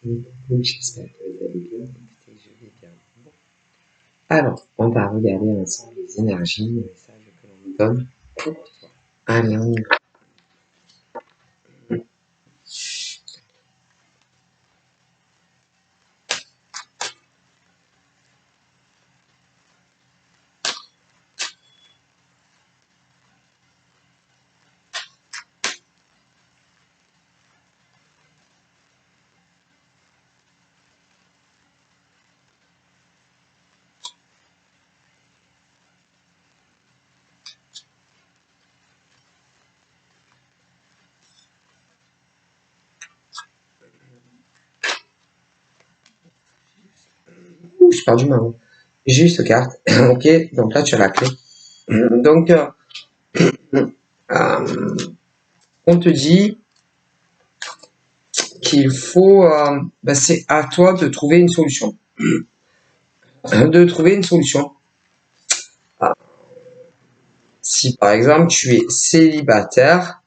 Donc, j'espère que vous allez bien. Écoutez, je vais bien. Bon. Alors, on va regarder ensemble les énergies, les messages que l'on nous donne pour toi. Allez, on y va. Ouh, je perds du marron. Juste carte. Ok, donc là, tu as la clé. Donc, on te dit qu'il faut, c'est à toi de trouver une solution. De trouver une solution. Si par exemple tu es célibataire,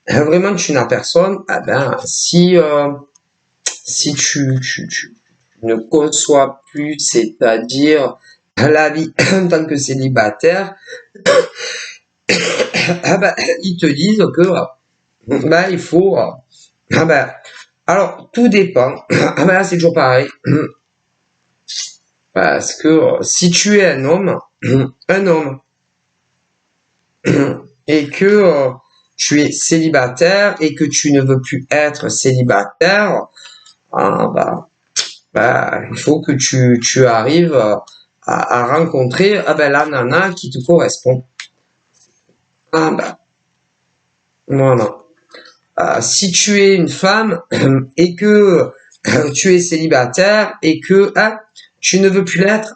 vraiment tu n'as personne, si tu ne conçois plus, c'est-à-dire la vie en tant que célibataire, ils te disent que il faut alors tout dépend. C'est toujours pareil. Parce que si tu es un homme, et que tu es célibataire et que tu ne veux plus être célibataire, il faut que tu arrives à rencontrer la nana qui te correspond. Voilà. Si tu es une femme et que tu es célibataire et que tu ne veux plus l'être,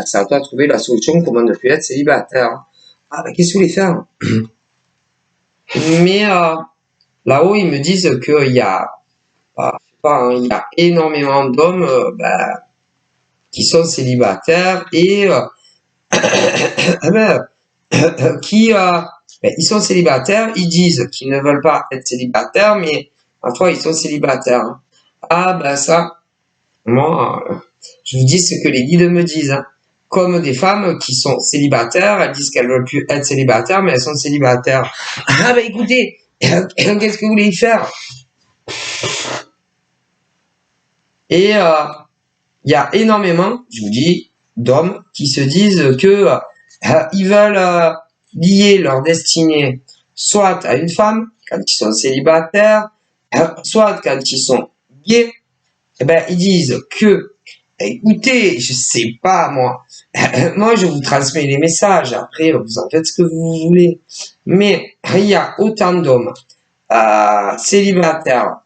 c'est à toi de trouver la solution comment ne plus être célibataire. Qu'est-ce que vous voulez faire? Mais là-haut, ils me disent qu'il y a, il y a énormément d'hommes qui sont célibataires et qui ils sont célibataires, ils disent qu'ils ne veulent pas être célibataires, mais parfois ils sont célibataires. Ça, moi, je vous dis ce que les guides me disent. Comme des femmes qui sont célibataires, elles disent qu'elles ne veulent plus être célibataires, mais elles sont célibataires. Écoutez, qu'est-ce que vous voulez y faire? Et il y a énormément, je vous dis, d'hommes qui se disent que ils veulent lier leur destinée soit à une femme quand ils sont célibataires, soit quand ils sont gays. Ils disent que, écoutez, je sais pas moi, moi je vous transmets les messages, après vous en faites ce que vous voulez, mais il y a autant d'hommes célibataires,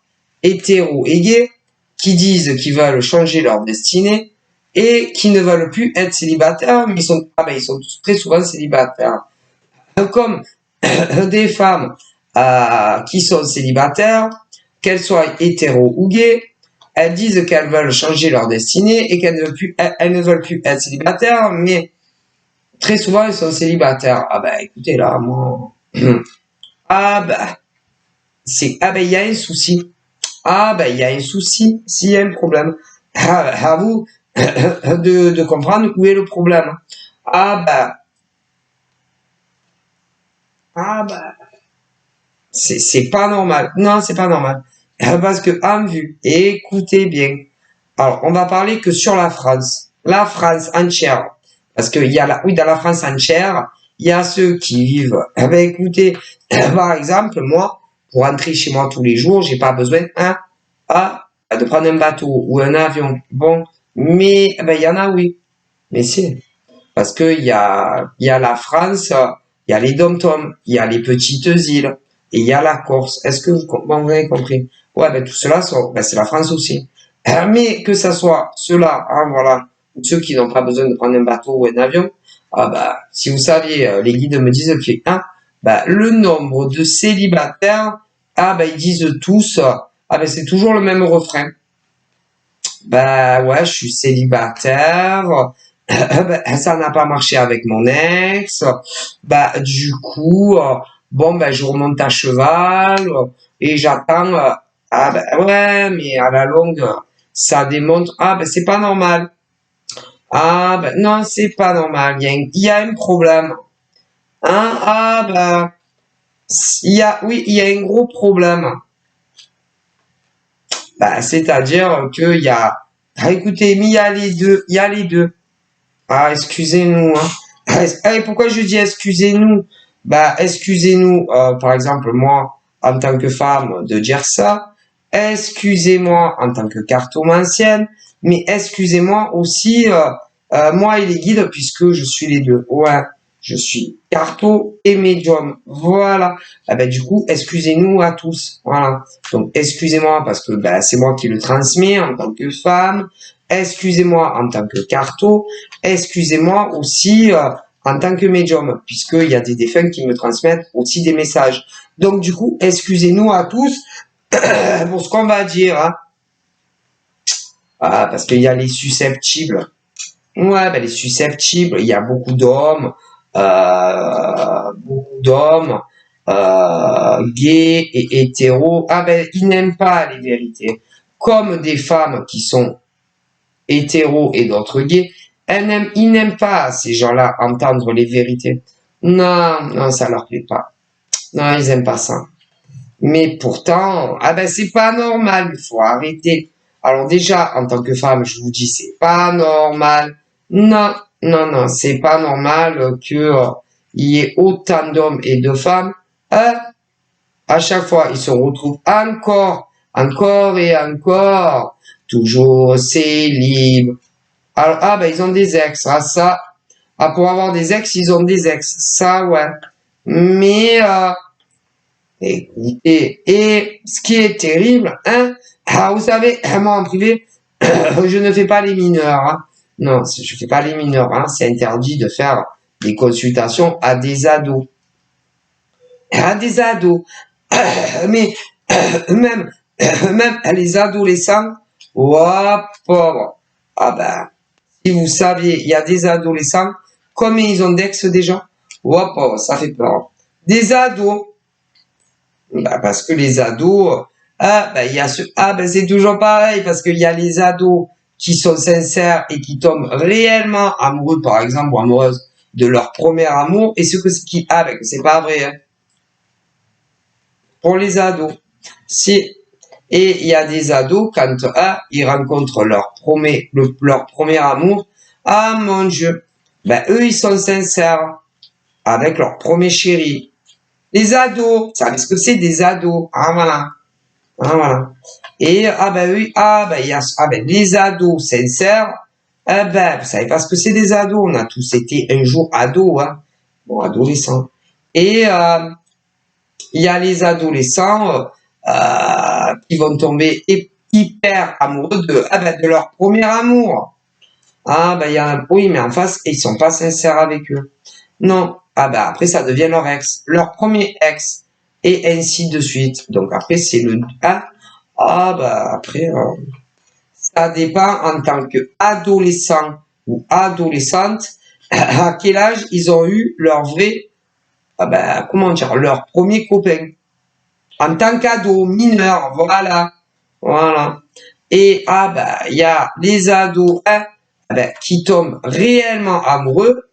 hétéros et gays qui disent qu'ils veulent changer leur destinée et qui ne veulent plus être célibataires, mais ils sont très souvent célibataires. Comme des femmes qui sont célibataires, qu'elles soient hétéros ou gays, elles disent qu'elles veulent changer leur destinée et qu'elles ne veulent plus être célibataires, mais très souvent elles sont célibataires. Écoutez là, moi, il y a un souci. Il y a un souci, s'il y a un problème. À vous de comprendre où est le problème. C'est pas normal. Non, c'est pas normal. Parce que, en vue, écoutez bien. Alors, on va parler que sur la France. La France entière. Parce que dans la France entière, il y a ceux qui vivent. Écoutez, par exemple, moi, pour rentrer chez moi tous les jours, j'ai pas besoin, de prendre un bateau ou un avion. Bon. Mais, il y en a, oui. Mais si. Parce que il y a la France, il y a les dom-toms, il y a les petites îles, et il y a la Corse. Est-ce que vous avez compris? Ouais, tout cela, c'est la France aussi. Mais que ça soit ceux-là, ou ceux qui n'ont pas besoin de prendre un bateau ou un avion, si vous saviez, les guides me disent que le nombre de célibataires, ils disent tous, c'est toujours le même refrain. Je suis célibataire. Ça n'a pas marché avec mon ex. Du coup, je remonte à cheval et j'attends. Mais à la longue, ça démontre, ah ben c'est pas normal. Ah ben non, c'est pas normal, il y a un problème. Hein? Ah ben, oui, il y a un gros problème. Ben, c'est-à-dire que il y a, ah, écoutez, mais il y a les deux. Ah, excusez-nous, hein. Pourquoi je dis excusez-nous? Bah, excusez-nous, par exemple, moi, en tant que femme, de dire ça. Excusez-moi en tant que cartomancienne, mais excusez-moi aussi, moi et les guides, puisque je suis les deux. Ouais, je suis carto et médium. Voilà. Ah ben, du coup, excusez-nous à tous. Voilà. Donc, excusez-moi parce que bah, c'est moi qui le transmets en tant que femme. Excusez-moi en tant que carto. Excusez-moi aussi en tant que médium, puisqu'il y a des défunts qui me transmettent aussi des messages. Donc, du coup, excusez-nous à tous pour ce qu'on va dire. Hein. Ah, parce qu'il y a les susceptibles. Ouais, ben les susceptibles, il y a beaucoup d'hommes gays et hétéros. Ah ben, ils n'aiment pas les vérités. Comme des femmes qui sont hétéros et d'autres gays, ils n'aiment pas ces gens-là entendre les vérités. Non, non, ça leur plaît pas. Non, ils aiment pas ça. Mais pourtant, ah ben c'est pas normal, il faut arrêter. Alors déjà, en tant que femme, je vous dis, c'est pas normal. Non, non, non, c'est pas normal que il y ait autant d'hommes et de femmes. Hein? À chaque fois, ils se retrouvent encore et encore, toujours célibes. Alors, ah ben ils ont des ex, ah ça, ah pour avoir des ex, ils ont des ex, ça ouais. Mais écoutez, et ce qui est terrible, hein, ah, vous savez, moi en privé, je ne fais pas les mineurs. Hein. Non, je fais pas les mineurs. Hein. C'est interdit de faire des consultations à des ados. À des ados. Mais même, même les adolescents, ouah, pauvre. Ah ben, si vous saviez, il y a des adolescents, combien ils ont d'ex déjà? Ouah, pauvre, ça fait peur. Des ados. Bah, parce que les ados, il y a c'est toujours pareil, parce qu'il y a les ados qui sont sincères et qui tombent réellement amoureux, par exemple, ou amoureuses de leur premier amour, et ce que c'est qui, c'est pas vrai, hein. Pour les ados. Si, et il y a des ados, quand, ils rencontrent leur premier amour, ah, mon Dieu, eux, ils sont sincères avec leur premier chéri. Les ados, vous savez ce que c'est des ados, ah, voilà. Ah, voilà. Et, oui, il y a, les ados sincères, vous savez pas ce que c'est des ados, on a tous été un jour ados, hein. Bon, adolescents. Et, il y a les adolescents, qui vont tomber hyper amoureux de leur premier amour. Oui, mais en face, ils sont pas sincères avec eux. Non. Après, ça devient leur ex, leur premier ex. Et ainsi de suite. Donc, après, c'est le, après, ça dépend en tant qu'adolescent ou adolescente, à quel âge ils ont eu leur vrai, leur premier copain. En tant qu'ado, mineur, voilà. Voilà. Et, il y a les ados, qui tombent réellement amoureux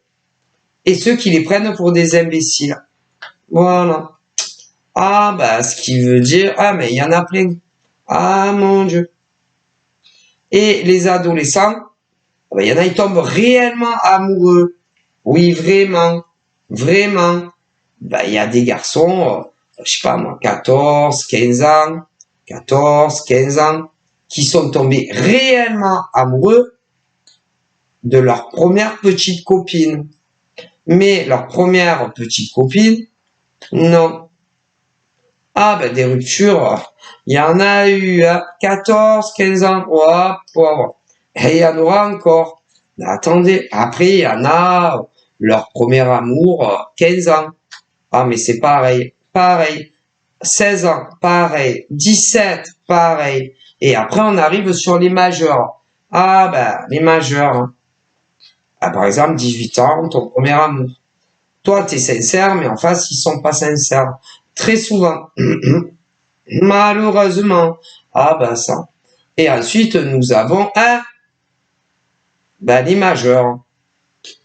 et ceux qui les prennent pour des imbéciles. Voilà. Ce qui veut dire, mais il y en a plein. Ah, mon Dieu. Et les adolescents, il y en a, ils tombent réellement amoureux. Oui, vraiment. Vraiment. Il y a des garçons, je sais pas moi, 14, 15 ans, qui sont tombés réellement amoureux de leur première petite copine. Mais leur première petite copine, non. Des ruptures, il y en a eu, 14, 15 ans, oh, pauvre. Et il y en aura encore. Mais attendez, après, il y en a, leur premier amour, 15 ans. Mais c'est pareil, 16 ans, pareil, 17, pareil. Et après, on arrive sur les majeurs. Les majeurs. Hein. Par exemple, 18 ans, ton premier amour. Toi, t'es sincère, mais en face, ils sont pas sincères. Très souvent. Malheureusement. Ça. Et ensuite, nous avons les majeurs.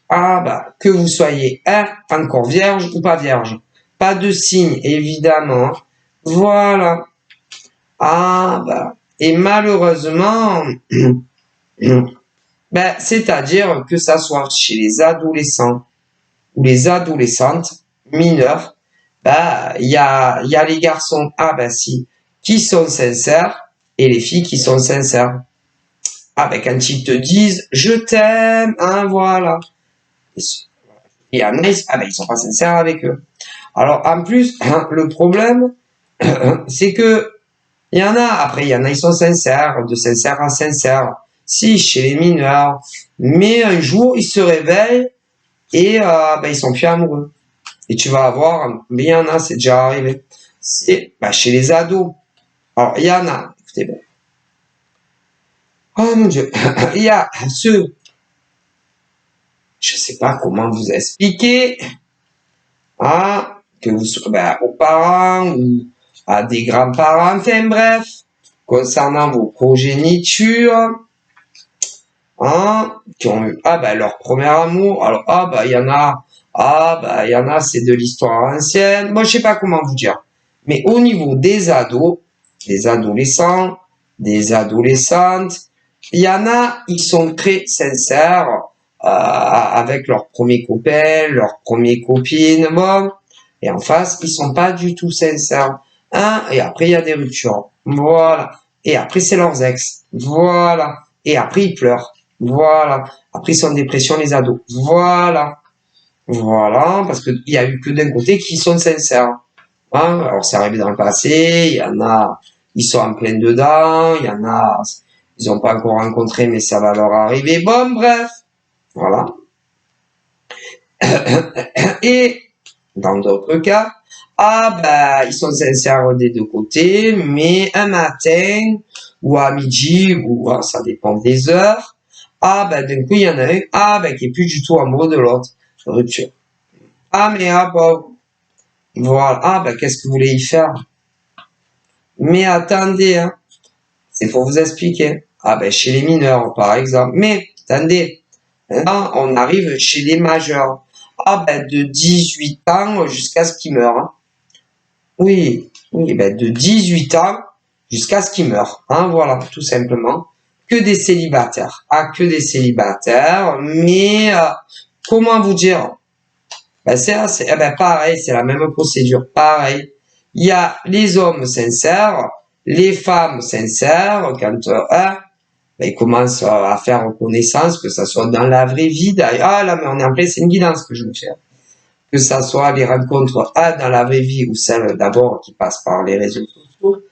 Que vous soyez encore vierge ou pas vierge. Pas de signe, évidemment. Voilà. Et malheureusement, c'est-à-dire que ça soit chez les adolescents ou les adolescentes mineures, il y a les garçons, qui sont sincères et les filles qui sont sincères. Quand ils te disent je t'aime, voilà. Et en ils sont pas sincères avec eux. Alors en plus, le problème, c'est que il y en a, ils sont sincères, de sincère à sincère. Si, chez les mineurs. Mais un jour, ils se réveillent et ils sont plus amoureux. Et tu vas avoir, mais il y en a, c'est déjà arrivé. C'est chez les ados. Alors, il y en a, écoutez bien. Oh mon Dieu, il y a ceux, je sais pas comment vous expliquer, que vous soyez aux parents ou à des grands-parents, enfin bref, concernant vos progénitures, qui ont eu leur premier amour. Alors il y en a, il y en a, c'est de l'histoire ancienne. Moi, je sais pas comment vous dire. Mais au niveau des ados, des adolescents, des adolescentes, il y en a, ils sont très sincères avec leurs premiers copains, leurs premières copines, bon. Et en face, ils sont pas du tout sincères. Et après, il y a des ruptures. Voilà. Et après, c'est leurs ex. Voilà. Et après, ils pleurent. Voilà. Après, ils sont en dépression, les ados. Voilà. Voilà. Parce qu'il y a eu que d'un côté qui sont sincères. Alors, c'est arrivé dans le passé. Il y en a, ils sont en plein dedans. Il y en a, ils n'ont pas encore rencontré, mais ça va leur arriver. Bon, bref. Voilà. Et dans d'autres cas, ils sont sincères des deux côtés, mais un matin ou à midi, ou ça dépend des heures, d'un coup il y en a un, qui est plus du tout amoureux de l'autre. Rupture. Voilà. Qu'est-ce que vous voulez y faire? Mais attendez, c'est pour vous expliquer. Chez les mineurs, par exemple. Mais attendez, là, on arrive chez les majeurs. De 18 ans jusqu'à ce qu'ils meurent. Oui, de 18 ans jusqu'à ce qu'ils meurent. Voilà, tout simplement. Que des célibataires. Que des célibataires. Mais comment vous dire? Pareil, c'est la même procédure. Pareil. Il y a les hommes sincères, les femmes sincères, quand ils commencent à faire connaissance, que ça soit dans la vraie vie. Là, mais on est en plein, c'est une guidance que je veux faire. Que ça soit les rencontres dans la vraie vie ou celles d'abord qui passent par les réseaux sociaux.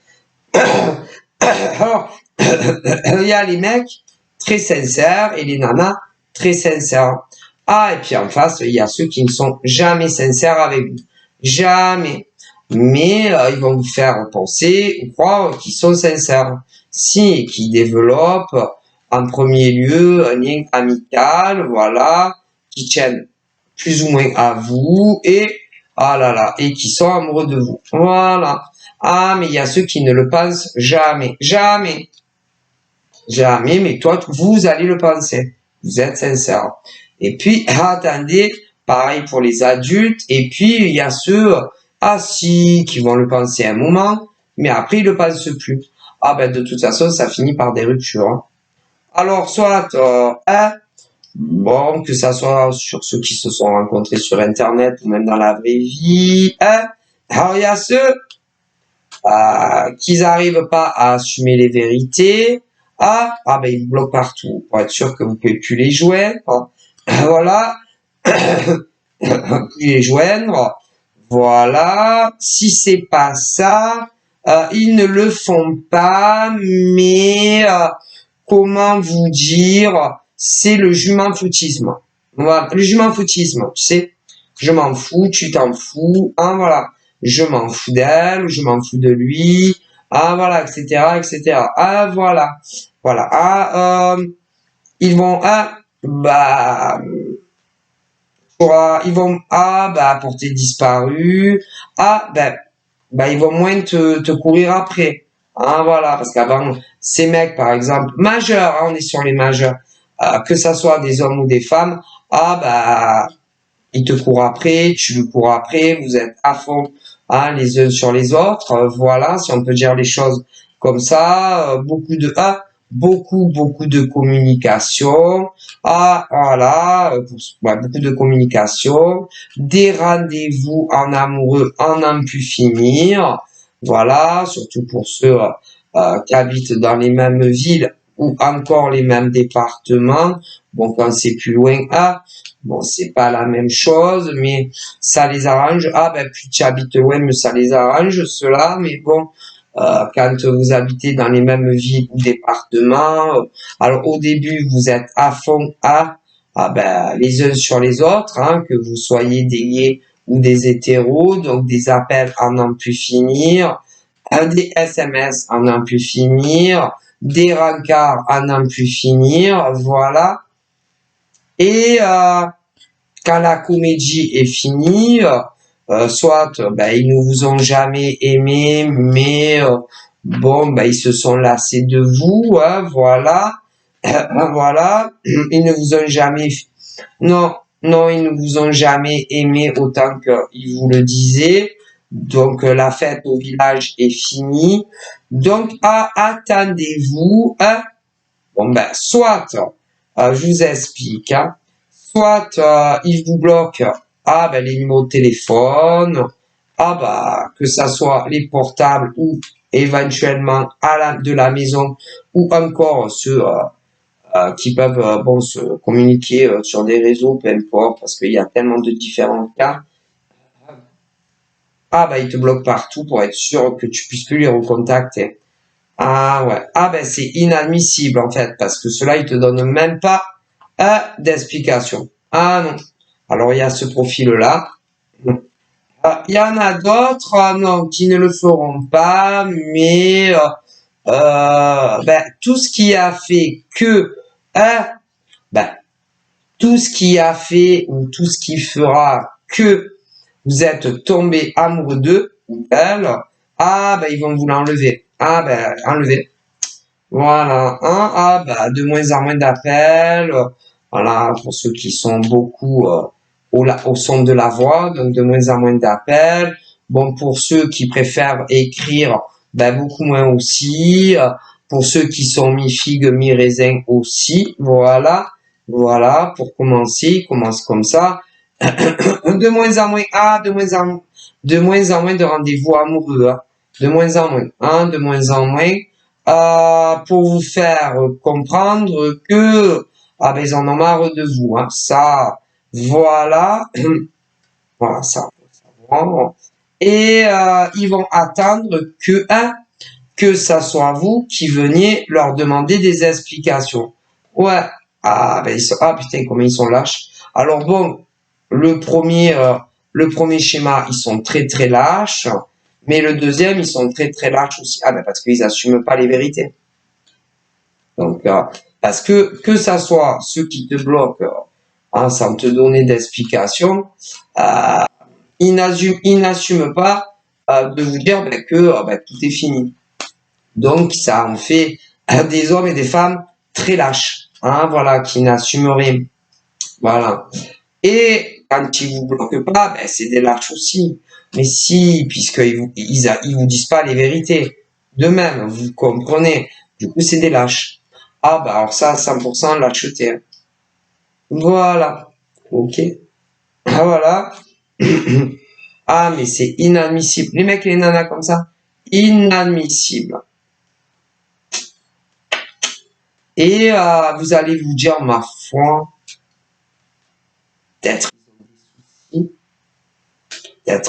Alors, il y a les mecs très sincères et les nanas très sincères. Et puis en face, il y a ceux qui ne sont jamais sincères avec vous. Jamais. Mais ils vont vous faire penser ou croire qu'ils sont sincères. Si, qui développent en premier lieu un lien amical, voilà, qui tiennent plus ou moins à vous et et qui sont amoureux de vous. Voilà. Mais il y a ceux qui ne le pensent jamais. Jamais. Jamais, mais toi, vous allez le penser. Vous êtes sincère. Et puis, attendez, pareil pour les adultes. Et puis, il y a ceux, qui vont le penser un moment, mais après, ils le pensent plus. De toute façon, ça finit par des ruptures. Alors, soit, que ça soit sur ceux qui se sont rencontrés sur Internet ou même dans la vraie vie. Alors, il y a ceux qui n'arrivent pas à assumer les vérités. Ils vous bloquent partout pour être sûr que vous pouvez plus les joindre. Voilà. Plus les joindre. Voilà. Si c'est pas ça, ils ne le font pas, mais comment vous dire, c'est le jument foutisme. Voilà, le jument foutisme, tu sais. Je m'en fous, tu t'en fous, voilà. Je m'en fous d'elle, je m'en fous de lui, voilà, etc., etc. Voilà. Voilà. Ils vont, ils vont, porter disparu. Ils vont moins te courir après. Ah, voilà, parce qu'avant, ces mecs, par exemple, majeurs, hein, on est sur les majeurs, que ça soit des hommes ou des femmes, ah bah, il te court après, tu lui cours après, vous êtes à fond, hein, les uns sur les autres, voilà, si on peut dire les choses comme ça, beaucoup de communication, ah voilà, ouais, beaucoup de communication, des rendez-vous en amoureux en n'en plus finir, voilà, surtout pour ceux qui habitent dans les mêmes villes ou encore les mêmes départements. Bon, quand c'est plus loin, bon, c'est pas la même chose, mais ça les arrange. Ah, ben, plus tu habites loin, mais ça les arrange, cela. Mais bon, quand vous habitez dans les mêmes villes ou départements, alors au début, vous êtes à fond ben, les uns sur les autres, hein, que vous soyez des gays ou des hétéros, donc des appels à n'en plus finir, des SMS à n'en plus finir, des rencarts à n'en plus finir, voilà. Et quand la comédie est finie, soit ben, ils ne vous ont jamais aimé, mais bon, ben, ils se sont lassés de vous, hein, voilà. Voilà, ils ne vous ont jamais, non, non, ils ne vous ont jamais aimé autant qu'ils vous le disaient. Donc la fête au village est finie. Donc attendez-vous, hein. Bon ben, soit, je vous explique, hein, soit il vous bloque ben, les numéros de téléphone, bah, que ça soit les portables ou éventuellement de la maison ou encore ceux qui peuvent bon, se communiquer sur des réseaux, peu importe, parce qu'il y a tellement de différents cas. Bah, il te bloque partout pour être sûr que tu puisses plus les recontacter. Ah ouais. Ben c'est inadmissible en fait, parce que cela, il te donne même pas d'explication. Ah non. Alors il y a ce profil-là. Il y en a d'autres, non, qui ne le feront pas, mais ben, tout ce qui a fait que, ben, tout ce qui a fait ou tout ce qui fera que vous êtes tombé amoureux d'eux ou d'elle, ben, ils vont vous l'enlever. Ben, enlever. Voilà, hein, bah, de moins en moins d'appels, voilà, pour ceux qui sont beaucoup au son de la voix, donc de moins en moins d'appels. Bon, pour ceux qui préfèrent écrire, ben, beaucoup moins aussi. Pour ceux qui sont mi-figue, mi-raisin aussi, voilà, voilà, pour commencer, commence comme ça. De moins en moins, de moins en moins de rendez-vous amoureux, hein. De moins en moins, hein, de moins en moins pour vous faire comprendre que ben, ils en ont marre de vous. Hein. Ça, voilà, voilà ça. Et ils vont attendre que ça soit vous qui veniez leur demander des explications. Ouais. Ben ils sont, putain, comment ils sont lâches. Alors bon, le premier schéma, ils sont très très lâches. Mais le deuxième, ils sont très très lâches aussi. Ben parce qu'ils assument pas les vérités. Donc, parce que ça soit ceux qui te bloquent sans te donner d'explication, ils n'assument pas de vous dire ben, que ben, tout est fini. Donc, ça en fait des hommes et des femmes très lâches, hein, voilà, qui n'assument rien. Voilà. Et quand ils vous bloquent pas, ben, c'est des lâches aussi. Mais si, puisqu'ils vous disent pas les vérités. De même, vous comprenez. Du coup, c'est des lâches. Bah alors ça, 100% lâcheté. Hein. Voilà. Ok. Voilà. Mais c'est inadmissible. Les mecs, les nanas comme ça, inadmissible. Et vous allez vous dire, ma foi, peut-être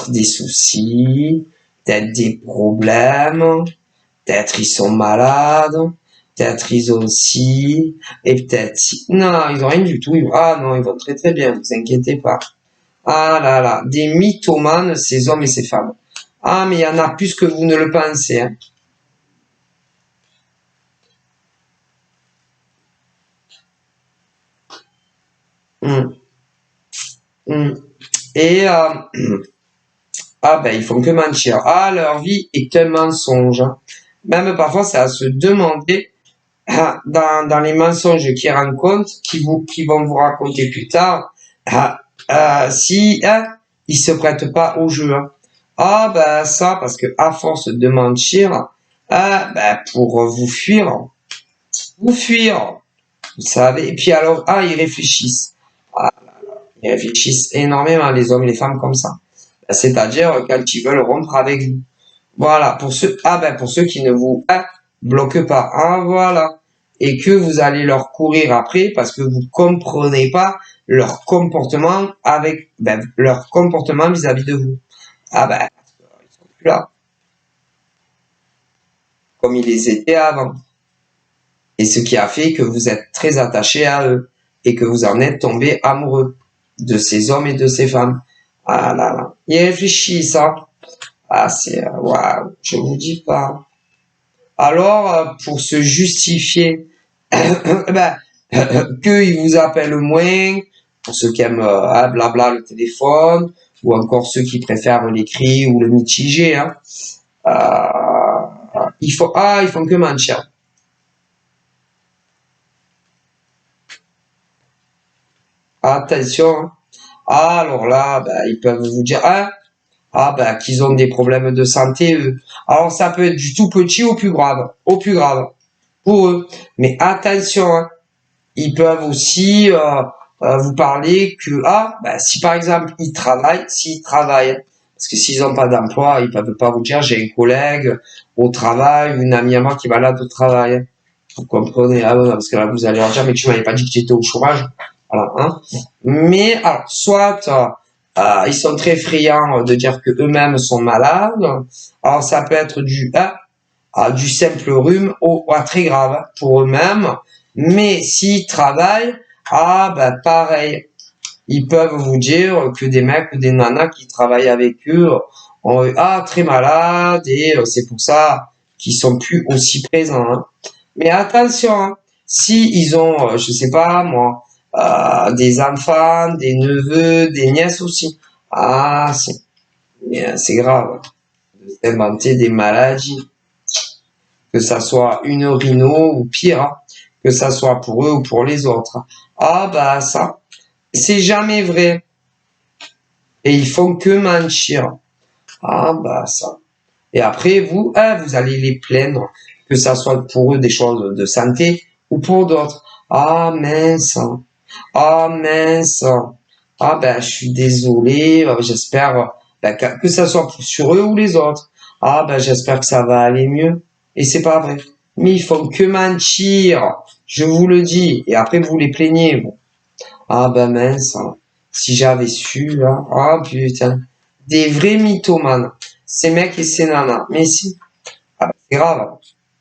des soucis, peut-être des problèmes, peut-être ils sont malades, peut-être ils ont ci, et peut-être si. Non, ils ont rien du tout. Non, ils vont très très bien, vous inquiétez pas. Ah là là, des mythomanes, ces hommes et ces femmes. Mais il y en a plus que vous ne le pensez. Hein. Et ben ils font que mentir. Leur vie est un mensonge. Même parfois, c'est à se demander dans les mensonges qu'ils rencontrent, qui vont vous raconter plus tard, si ils se prêtent pas au jeu. Hein. Ah ben ça, parce que à force de mentir, pour vous fuir, vous savez. Et puis alors, ils réfléchissent. Ah, ils réfléchissent énormément, les hommes et les femmes comme ça. C'est-à-dire quand ils veulent rompre avec vous. Voilà, pour ceux qui ne vous bloquent pas. Ah, voilà. Et que vous allez leur courir après parce que vous comprenez pas leur comportement leur comportement vis-à-vis de vous. Ils sont plus là. Comme ils les étaient avant. Et ce qui a fait que vous êtes très attaché à eux et que vous en êtes tombé amoureux de ces hommes et de ces femmes. Ah là là. Ils réfléchissent, ça. C'est waouh, je vous dis pas. Alors, pour se justifier, qu'ils vous appellent moins, pour ceux qui aiment blabla le téléphone, ou encore ceux qui préfèrent l'écrit ou le mitigé, hein, ils font que mentir. Attention, hein. Alors là, ils peuvent vous dire, qu'ils ont des problèmes de santé, eux. Alors ça peut être du tout petit au plus grave, pour eux. Mais attention, hein, ils peuvent aussi vous parler que si par exemple s'ils travaillent, parce que s'ils n'ont pas d'emploi, ils peuvent pas vous dire j'ai un collègue au travail, une amie à moi qui est malade au travail. Vous comprenez, parce que là vous allez leur dire mais tu m'avais pas dit que tu étais au chômage. Voilà, hein. Mais alors soit ils sont très friands de dire que eux-mêmes sont malades. Alors ça peut être du simple rhume à très grave pour eux-mêmes. Mais s'ils travaillent, pareil. Ils peuvent vous dire que des mecs ou des nanas qui travaillent avec eux ont très malades et c'est pour ça qu'ils sont plus aussi présents. Hein. Mais attention, hein, si ils ont, je sais pas moi, des enfants, des neveux, des nièces aussi. C'est grave de s'inventer des maladies, que ça soit une rhino ou pire, hein, que ça soit pour eux ou pour les autres. Ça, c'est jamais vrai. Et ils font que mentir. Ça. Et après, vous allez les plaindre, que ça soit pour eux des choses de santé ou pour d'autres. Mince. Mince. Je suis désolé. J'espère que ça soit sur eux ou les autres. J'espère que ça va aller mieux. Et c'est pas vrai. Mais ils font que mentir. Je vous le dis. Et après, vous les plaignez. Vous. Mince. Si j'avais su, là. Putain. Des vrais mythomanes. Ces mecs et ces nanas. Mais si. C'est grave.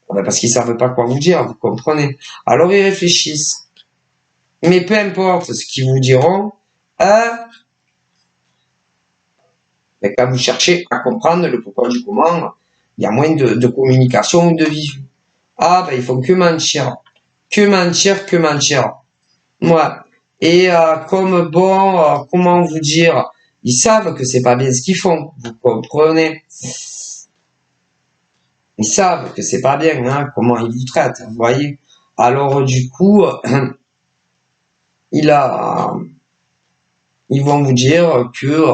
Parce qu'ils savent pas quoi vous dire. Vous comprenez. Alors, ils réfléchissent. Mais peu importe ce qu'ils vous diront, quand vous cherchez à comprendre le pourquoi du comment, il y a moins de communication ou de visu. Ils font que mentir. Que mentir. Ouais. Et comment vous dire, ils savent que c'est pas bien ce qu'ils font. Vous comprenez? Ils savent que c'est pas bien, hein, comment ils vous traitent, vous voyez? Alors du coup, ils vont vous dire que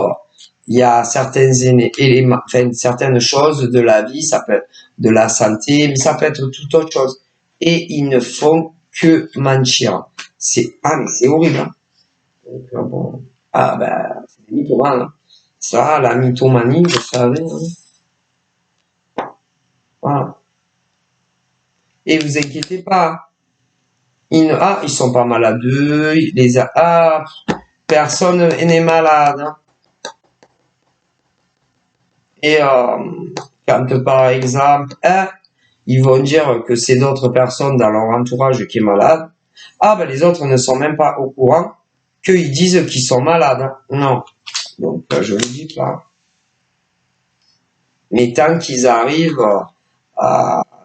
il y a certains éléments, certaines choses de la vie, ça peut être de la santé, mais ça peut être toute autre chose. Et ils ne font que mentir. Mais c'est horrible. Hein. Donc, c'est des mythomanes. Hein. Ça, la mythomanie, vous savez. Hein. Voilà. Et vous inquiétez pas. Ils sont pas maladeux. Personne n'est malade. Hein. Et quand par exemple, ils vont dire que c'est d'autres personnes dans leur entourage qui est malade, les autres ne sont même pas au courant qu'ils disent qu'ils sont malades. Hein. Non. Donc, je ne le dis pas. Mais tant qu'ils arrivent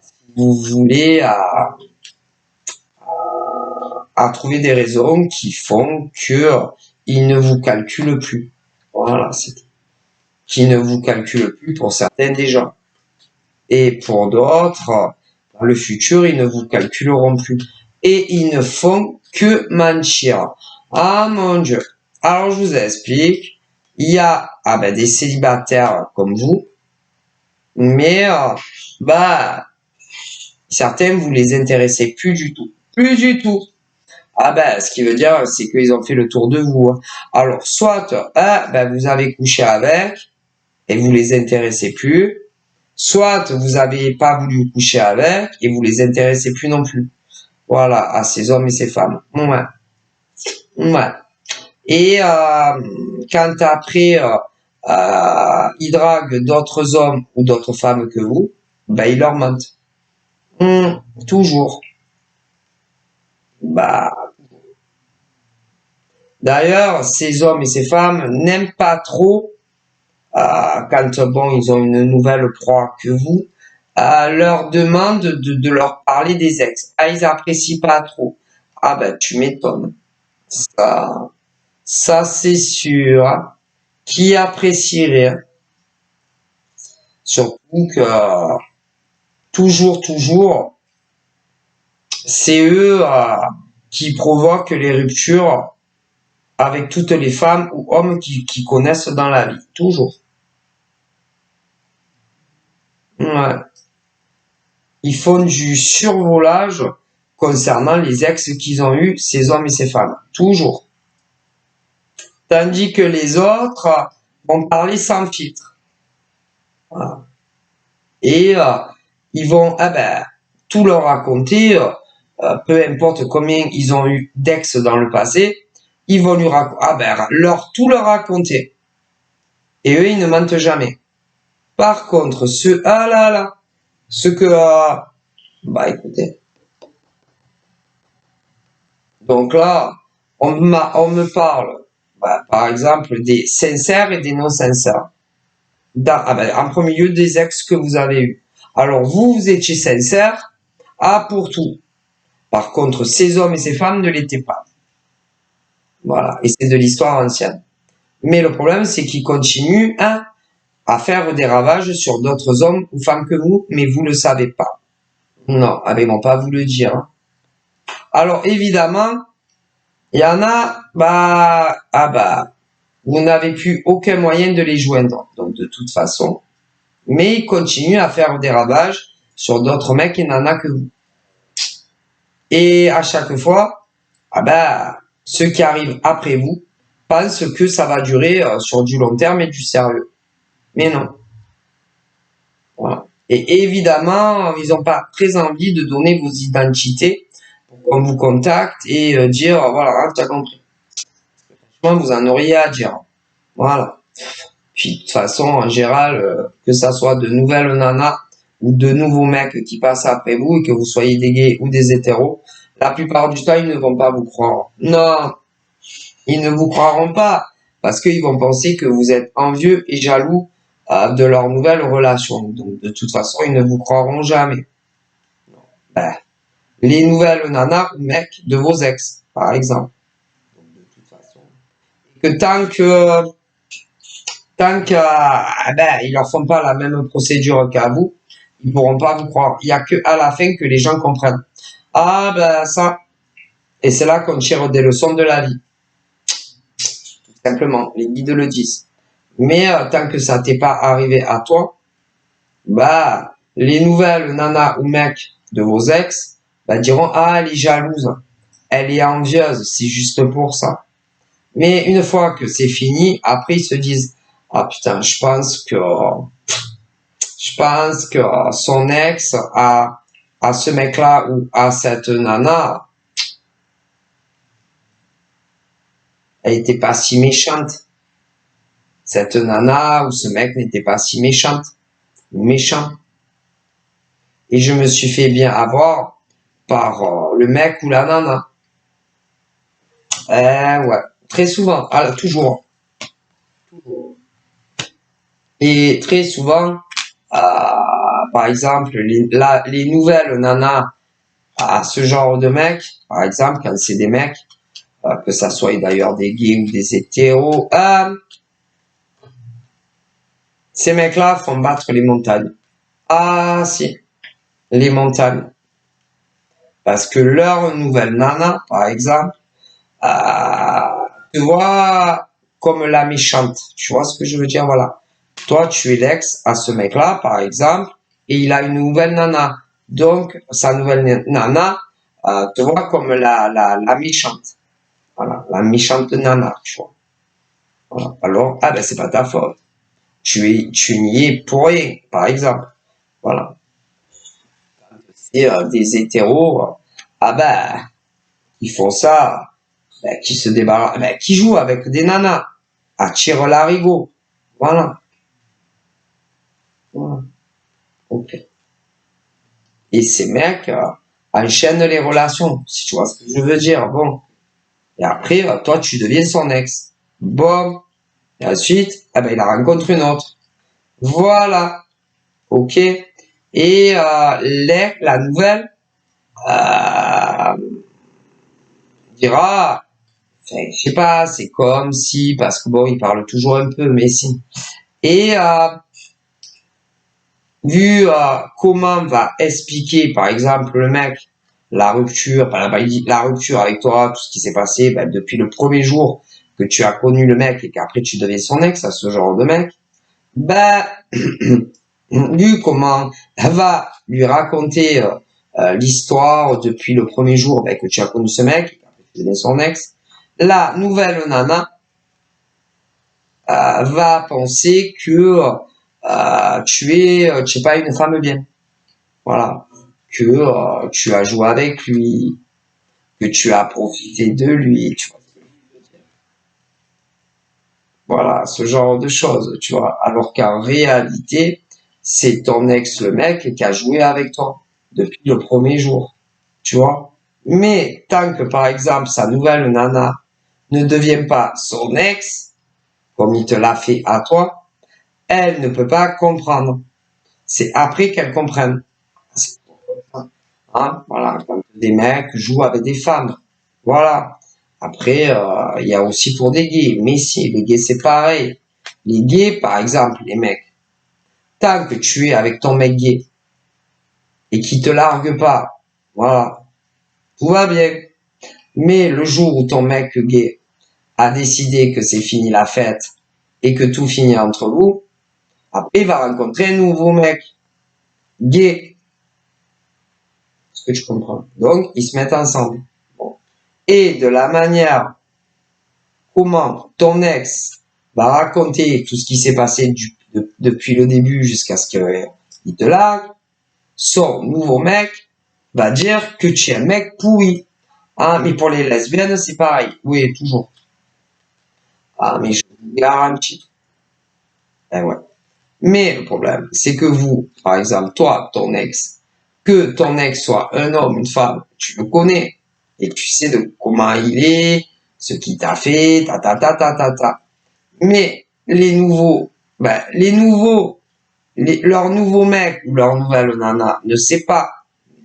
si vous voulez, à trouver des raisons qui font que ils ne vous calculent plus. Voilà, c'est tout. Qui ne vous calculent plus pour certains déjà. Et pour d'autres, dans le futur, ils ne vous calculeront plus. Et ils ne font que mentir. Ah mon Dieu. Alors je vous explique. Il y a des célibataires comme vous, mais certains vous les intéressez plus du tout. Plus du tout. Ce qui veut dire, c'est qu'ils ont fait le tour de vous. Hein. Alors, soit, vous avez couché avec et vous les intéressez plus, soit vous avez pas voulu coucher avec et vous les intéressez plus non plus. Voilà, à ces hommes et ces femmes. Ouais. Ouais. Et quand après, ils draguent d'autres hommes ou d'autres femmes que vous, ils leur mentent. Toujours. D'ailleurs, ces hommes et ces femmes n'aiment pas trop quand ils ont une nouvelle proie que vous, leur demande de leur parler des ex. Ils apprécient pas trop. Tu m'étonnes. Ça c'est sûr. Hein. Qui apprécierait? Hein. Surtout que toujours, c'est eux qui provoquent les ruptures avec toutes les femmes ou hommes qui connaissent dans la vie. Toujours. Ouais. Ils font du survolage concernant les ex qu'ils ont eu, ces hommes et ces femmes. Toujours. Tandis que les autres vont parler sans filtre. Voilà. Et ils vont tout leur raconter, peu importe combien ils ont eu d'ex dans le passé, ils vont lui tout leur raconter. Et eux, ils ne mentent jamais. Par contre, ceux écoutez. Donc là, on me parle, par exemple, des sincères et des non sincères. En premier lieu, des ex que vous avez eus. Alors, vous étiez sincère, pour tout. Par contre, ces hommes et ces femmes ne l'étaient pas. Voilà. Et c'est de l'histoire ancienne. Mais le problème, c'est qu'ils continuent, à faire des ravages sur d'autres hommes ou femmes que vous, mais vous ne le savez pas. Non, ils vont pas vous le dire. Hein. Alors, évidemment, il y en a, vous n'avez plus aucun moyen de les joindre. Donc, de toute façon. Mais ils continuent à faire des ravages sur d'autres mecs, il n'en a que vous. Et à chaque fois, ceux qui arrivent après vous pensent que ça va durer sur du long terme et du sérieux. Mais non. Voilà. Et évidemment, ils n'ont pas très envie de donner vos identités pour qu'on vous contacte et dire, voilà, tu as compris. Franchement, vous en auriez à dire. Voilà. Puis, de toute façon, en général, que ça soit de nouvelles nanas ou de nouveaux mecs qui passent après vous et que vous soyez des gays ou des hétéros, la plupart du temps, ils ne vont pas vous croire. Non, ils ne vous croiront pas parce qu'ils vont penser que vous êtes envieux et jaloux de leur nouvelle relation. Donc, de toute façon, ils ne vous croiront jamais. Les nouvelles nanas ou mecs de vos ex, par exemple. Donc, de toute façon. Que tant qu'ils leur font pas la même procédure qu'à vous, ils pourront pas vous croire. Il y a que à la fin que les gens comprennent. Ça. Et c'est là qu'on tire des leçons de la vie. Tout simplement. Les guides le disent. Mais tant que ça t'est pas arrivé à toi, les nouvelles nanas ou mecs de vos ex, diront, elle est jalouse. Elle est envieuse. C'est juste pour ça. Mais une fois que c'est fini, après ils se disent, putain, je pense que son ex à ce mec-là ou à cette nana, elle était pas si méchante. Cette nana ou ce mec n'était pas si méchant. Et je me suis fait bien avoir par le mec ou la nana. Ouais, très souvent, toujours. Et très souvent, par exemple, les nouvelles nanas à ce genre de mecs, par exemple, quand c'est des mecs, que ça soit d'ailleurs des gays ou des hétéros, ces mecs-là font battre les montagnes. Ah, si, les montagnes. Parce que leur nouvelle nana, par exemple, tu vois, comme la méchante. Tu vois ce que je veux dire? Voilà. Toi, tu es l'ex à ce mec-là, par exemple, et il a une nouvelle nana. Donc, sa nouvelle nana, te voit comme la méchante. Voilà, la méchante nana, tu vois. Voilà. Alors, ah ben, c'est pas ta faute. Tu n'y es pour rien, par exemple. Voilà. Et des hétéros, ah ben, ils font ça, ben, qui se débarrassent, ben, qui jouent avec des nanas, à tirer l'arigot. Voilà. Voilà. Ok. Et ces mecs enchaînent les relations, si tu vois ce que je veux dire. Bon. Et après, toi, tu deviens son ex. Bon. Et ensuite, eh ben, il a rencontré une autre. Voilà. Ok. Et la nouvelle dira, enfin, je sais pas, c'est comme si, parce que bon, il parle toujours un peu, mais si. Et vu comment va expliquer, par exemple, le mec, la rupture, par exemple, il dit la rupture avec toi, tout ce qui s'est passé ben, depuis le premier jour que tu as connu le mec et qu'après tu deviens son ex, à ce genre de mec, ben, vu comment elle va lui raconter l'histoire depuis le premier jour ben, que tu as connu ce mec, et qu'après tu deviens son ex, la nouvelle nana va penser que tu es pas une femme bien. Voilà. Que tu as joué avec lui, que tu as profité de lui, tu vois. Voilà, ce genre de choses, tu vois. Alors qu'en réalité, c'est ton ex, le mec, qui a joué avec toi depuis le premier jour, tu vois. Mais tant que, par exemple, sa nouvelle nana ne devient pas son ex, comme il te l'a fait à toi, elle ne peut pas comprendre. C'est après qu'elle comprenne. Hein, voilà, quand des mecs jouent avec des femmes. Voilà. Après, il y a aussi pour des gays. Mais si, les gays, c'est pareil. Les gays, par exemple, les mecs, tant que tu es avec ton mec gay et qu'il te largue pas, voilà, tout va bien. Mais le jour où ton mec gay a décidé que c'est fini la fête et que tout finit entre vous, après, il va rencontrer un nouveau mec gay. Est-ce que tu comprends? Donc, ils se mettent ensemble. Bon. Et de la manière comment ton ex va raconter tout ce qui s'est passé depuis le début jusqu'à ce qu'il te largue, son nouveau mec va dire que tu es un mec pourri. Ah, mais pour les lesbiennes, c'est pareil. Oui, toujours. Ah, mais je vous garantis. Eh ouais. Mais le problème, c'est que vous, par exemple, toi, ton ex, que ton ex soit un homme, une femme, tu le connais et tu sais de comment il est, ce qu'il t'a fait, ta. Mais leur nouveau mec ou leur nouvelle nana ne sait pas.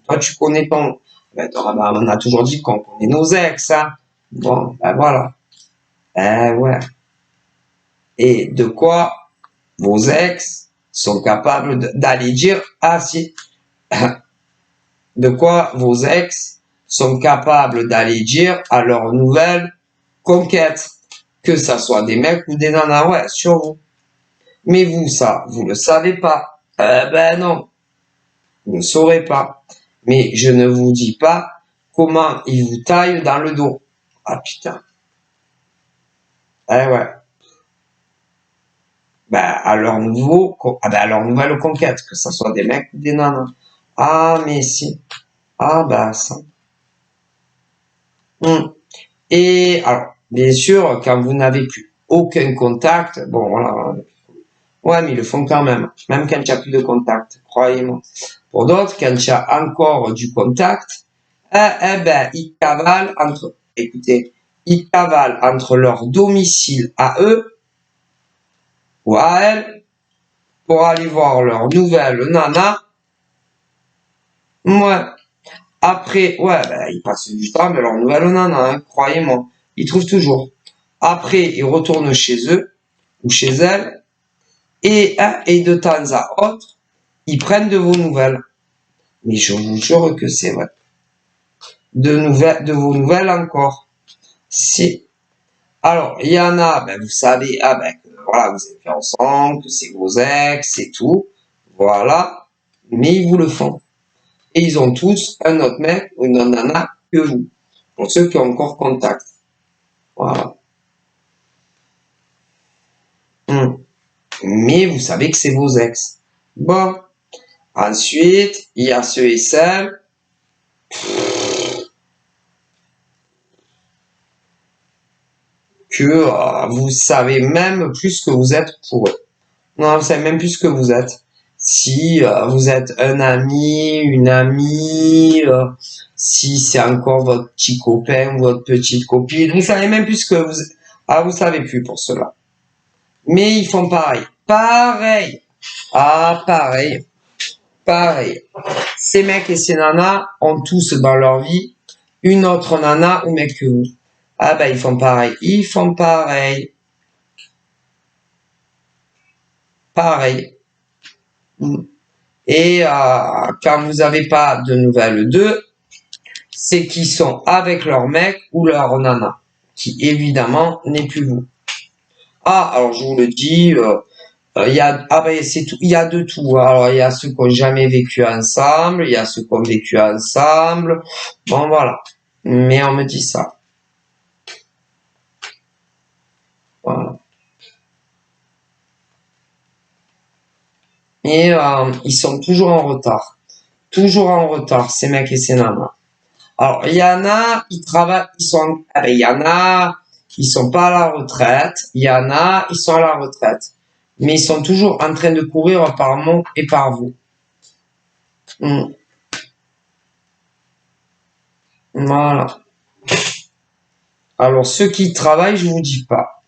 Toi, tu connais ton, on a toujours dit qu'on connaît nos ex, hein. Bon, ben voilà. Ouais. Et de quoi vos ex sont capables d'aller dire, ah si, de quoi vos ex sont capables d'aller dire à leur nouvelle conquête, que ça soit des mecs ou des nanas, ouais, sur vous. Mais vous, ça, vous le savez pas. Ben non, vous ne saurez pas. Mais je ne vous dis pas comment ils vous taillent dans le dos. Ah putain. Eh ouais. Ben, à leur à leur nouvelle conquête, que ce soit des mecs ou des nanas. Ah, mais si. Ah, bah, ça. Et, alors, bien sûr, quand vous n'avez plus aucun contact, bon, voilà. Ouais, mais ils le font quand même. Même quand il n'y a plus de contact, croyez-moi. Pour d'autres, quand il y a encore du contact, ben, ils cavalent entre leur domicile à eux ou à elles pour aller voir leur nouvelle nana. Ouais. Après, ouais, ben, ils passent du temps avec leur nouvelle nana, hein, croyez-moi. Ils trouvent toujours. Après, ils retournent chez eux ou chez elles et de temps à autre, ils prennent de vos nouvelles. Mais je vous jure que c'est vrai. De vos nouvelles encore. C'est. Alors, il y en a, ben, vous savez, voilà, vous êtes fait ensemble, que c'est vos ex, c'est tout. Voilà. Mais ils vous le font. Et ils ont tous un autre mec ou une autre nana que vous. Pour ceux qui ont encore contact. Voilà. Mais vous savez que c'est vos ex. Bon. Ensuite, il y a ceux et celles que vous savez même plus que vous êtes pour eux. Non, vous savez même plus que vous êtes. Si vous êtes un ami, une amie, si c'est encore votre petit copain ou votre petite copine, vous savez même plus que vous... Ah, vous savez plus pour cela. Mais ils font pareil. Pareil. Ah, pareil. Pareil. Ces mecs et ces nanas ont tous dans leur vie une autre nana ou mec que vous. Ah ben, ils font pareil. Ils font pareil. Pareil. Et quand vous n'avez pas de nouvelles d'eux, c'est qu'ils sont avec leur mec ou leur nana, qui évidemment n'est plus vous. Ah, alors je vous le dis, il y a, c'est tout, il y a de tout. Alors il y a ceux qui n'ont jamais vécu ensemble, il y a ceux qui ont vécu ensemble. Bon voilà. Mais on me dit ça. Voilà. Et ils sont toujours en retard. Toujours en retard, ces mecs et ces nanas. Alors, il y en a, ils travaillent, il y en a, ils sont pas à la retraite. Il y en a, ils sont à la retraite. Mais ils sont toujours en train de courir par moi et par vous. Voilà. Alors, ceux qui travaillent, je vous dis pas.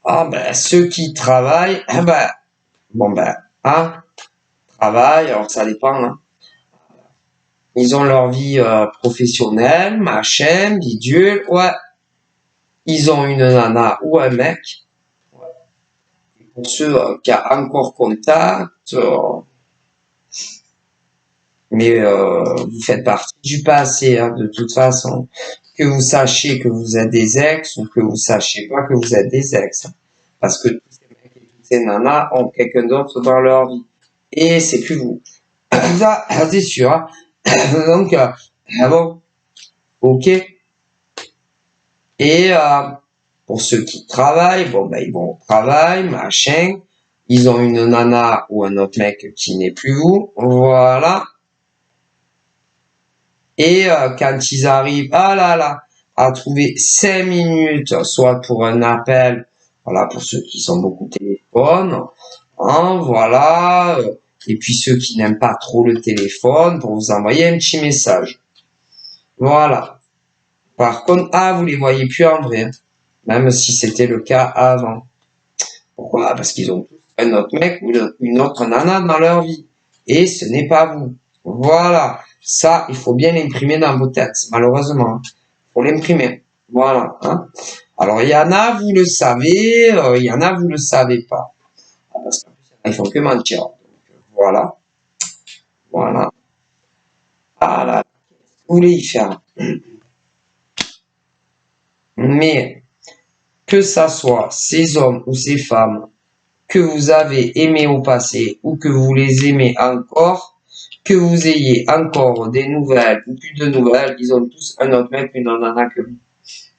Ah, ben, ceux qui travaillent, travaillent, alors ça dépend, hein. Ils ont leur vie professionnelle, machin, bidule, ouais. Ils ont une nana ou un mec. Pour ceux qui ont encore contact, mais vous faites partie du passé, hein, de toute façon. Que vous sachiez que vous êtes des ex ou que vous sachiez pas que vous êtes des ex. Parce que tous ces mecs et toutes ces nanas ont quelqu'un d'autre dans leur vie. Et c'est plus vous. Ça, c'est sûr. Hein. Donc, bon, ok. Et pour ceux qui travaillent, bon ben ils vont au travail, machin. Ils ont une nana ou un autre mec qui n'est plus vous, voilà. Et quand ils arrivent, à trouver 5 minutes, soit pour un appel, voilà, pour ceux qui sont beaucoup téléphone, hein, voilà. Et puis ceux qui n'aiment pas trop le téléphone, pour vous envoyer un petit message. Voilà. Par contre, vous les voyez plus en vrai. Hein. Même si c'était le cas avant. Pourquoi? Parce qu'ils ont tous un autre mec ou une autre nana dans leur vie. Et ce n'est pas vous. Voilà. Ça, il faut bien l'imprimer dans vos têtes, malheureusement. Il faut l'imprimer. Voilà. Hein. Alors, il y en a, vous le savez, il y en a, vous le savez pas. Parce qu'en plus, ils font que mentir. Donc, voilà. Voilà. Ah là, qu'est-ce que vous voulez y faire? Mais, que ça soit ces hommes ou ces femmes que vous avez aimés au passé ou que vous les aimez encore, que vous ayez encore des nouvelles ou plus de nouvelles, ils ont tous un autre mec, une nana que vous.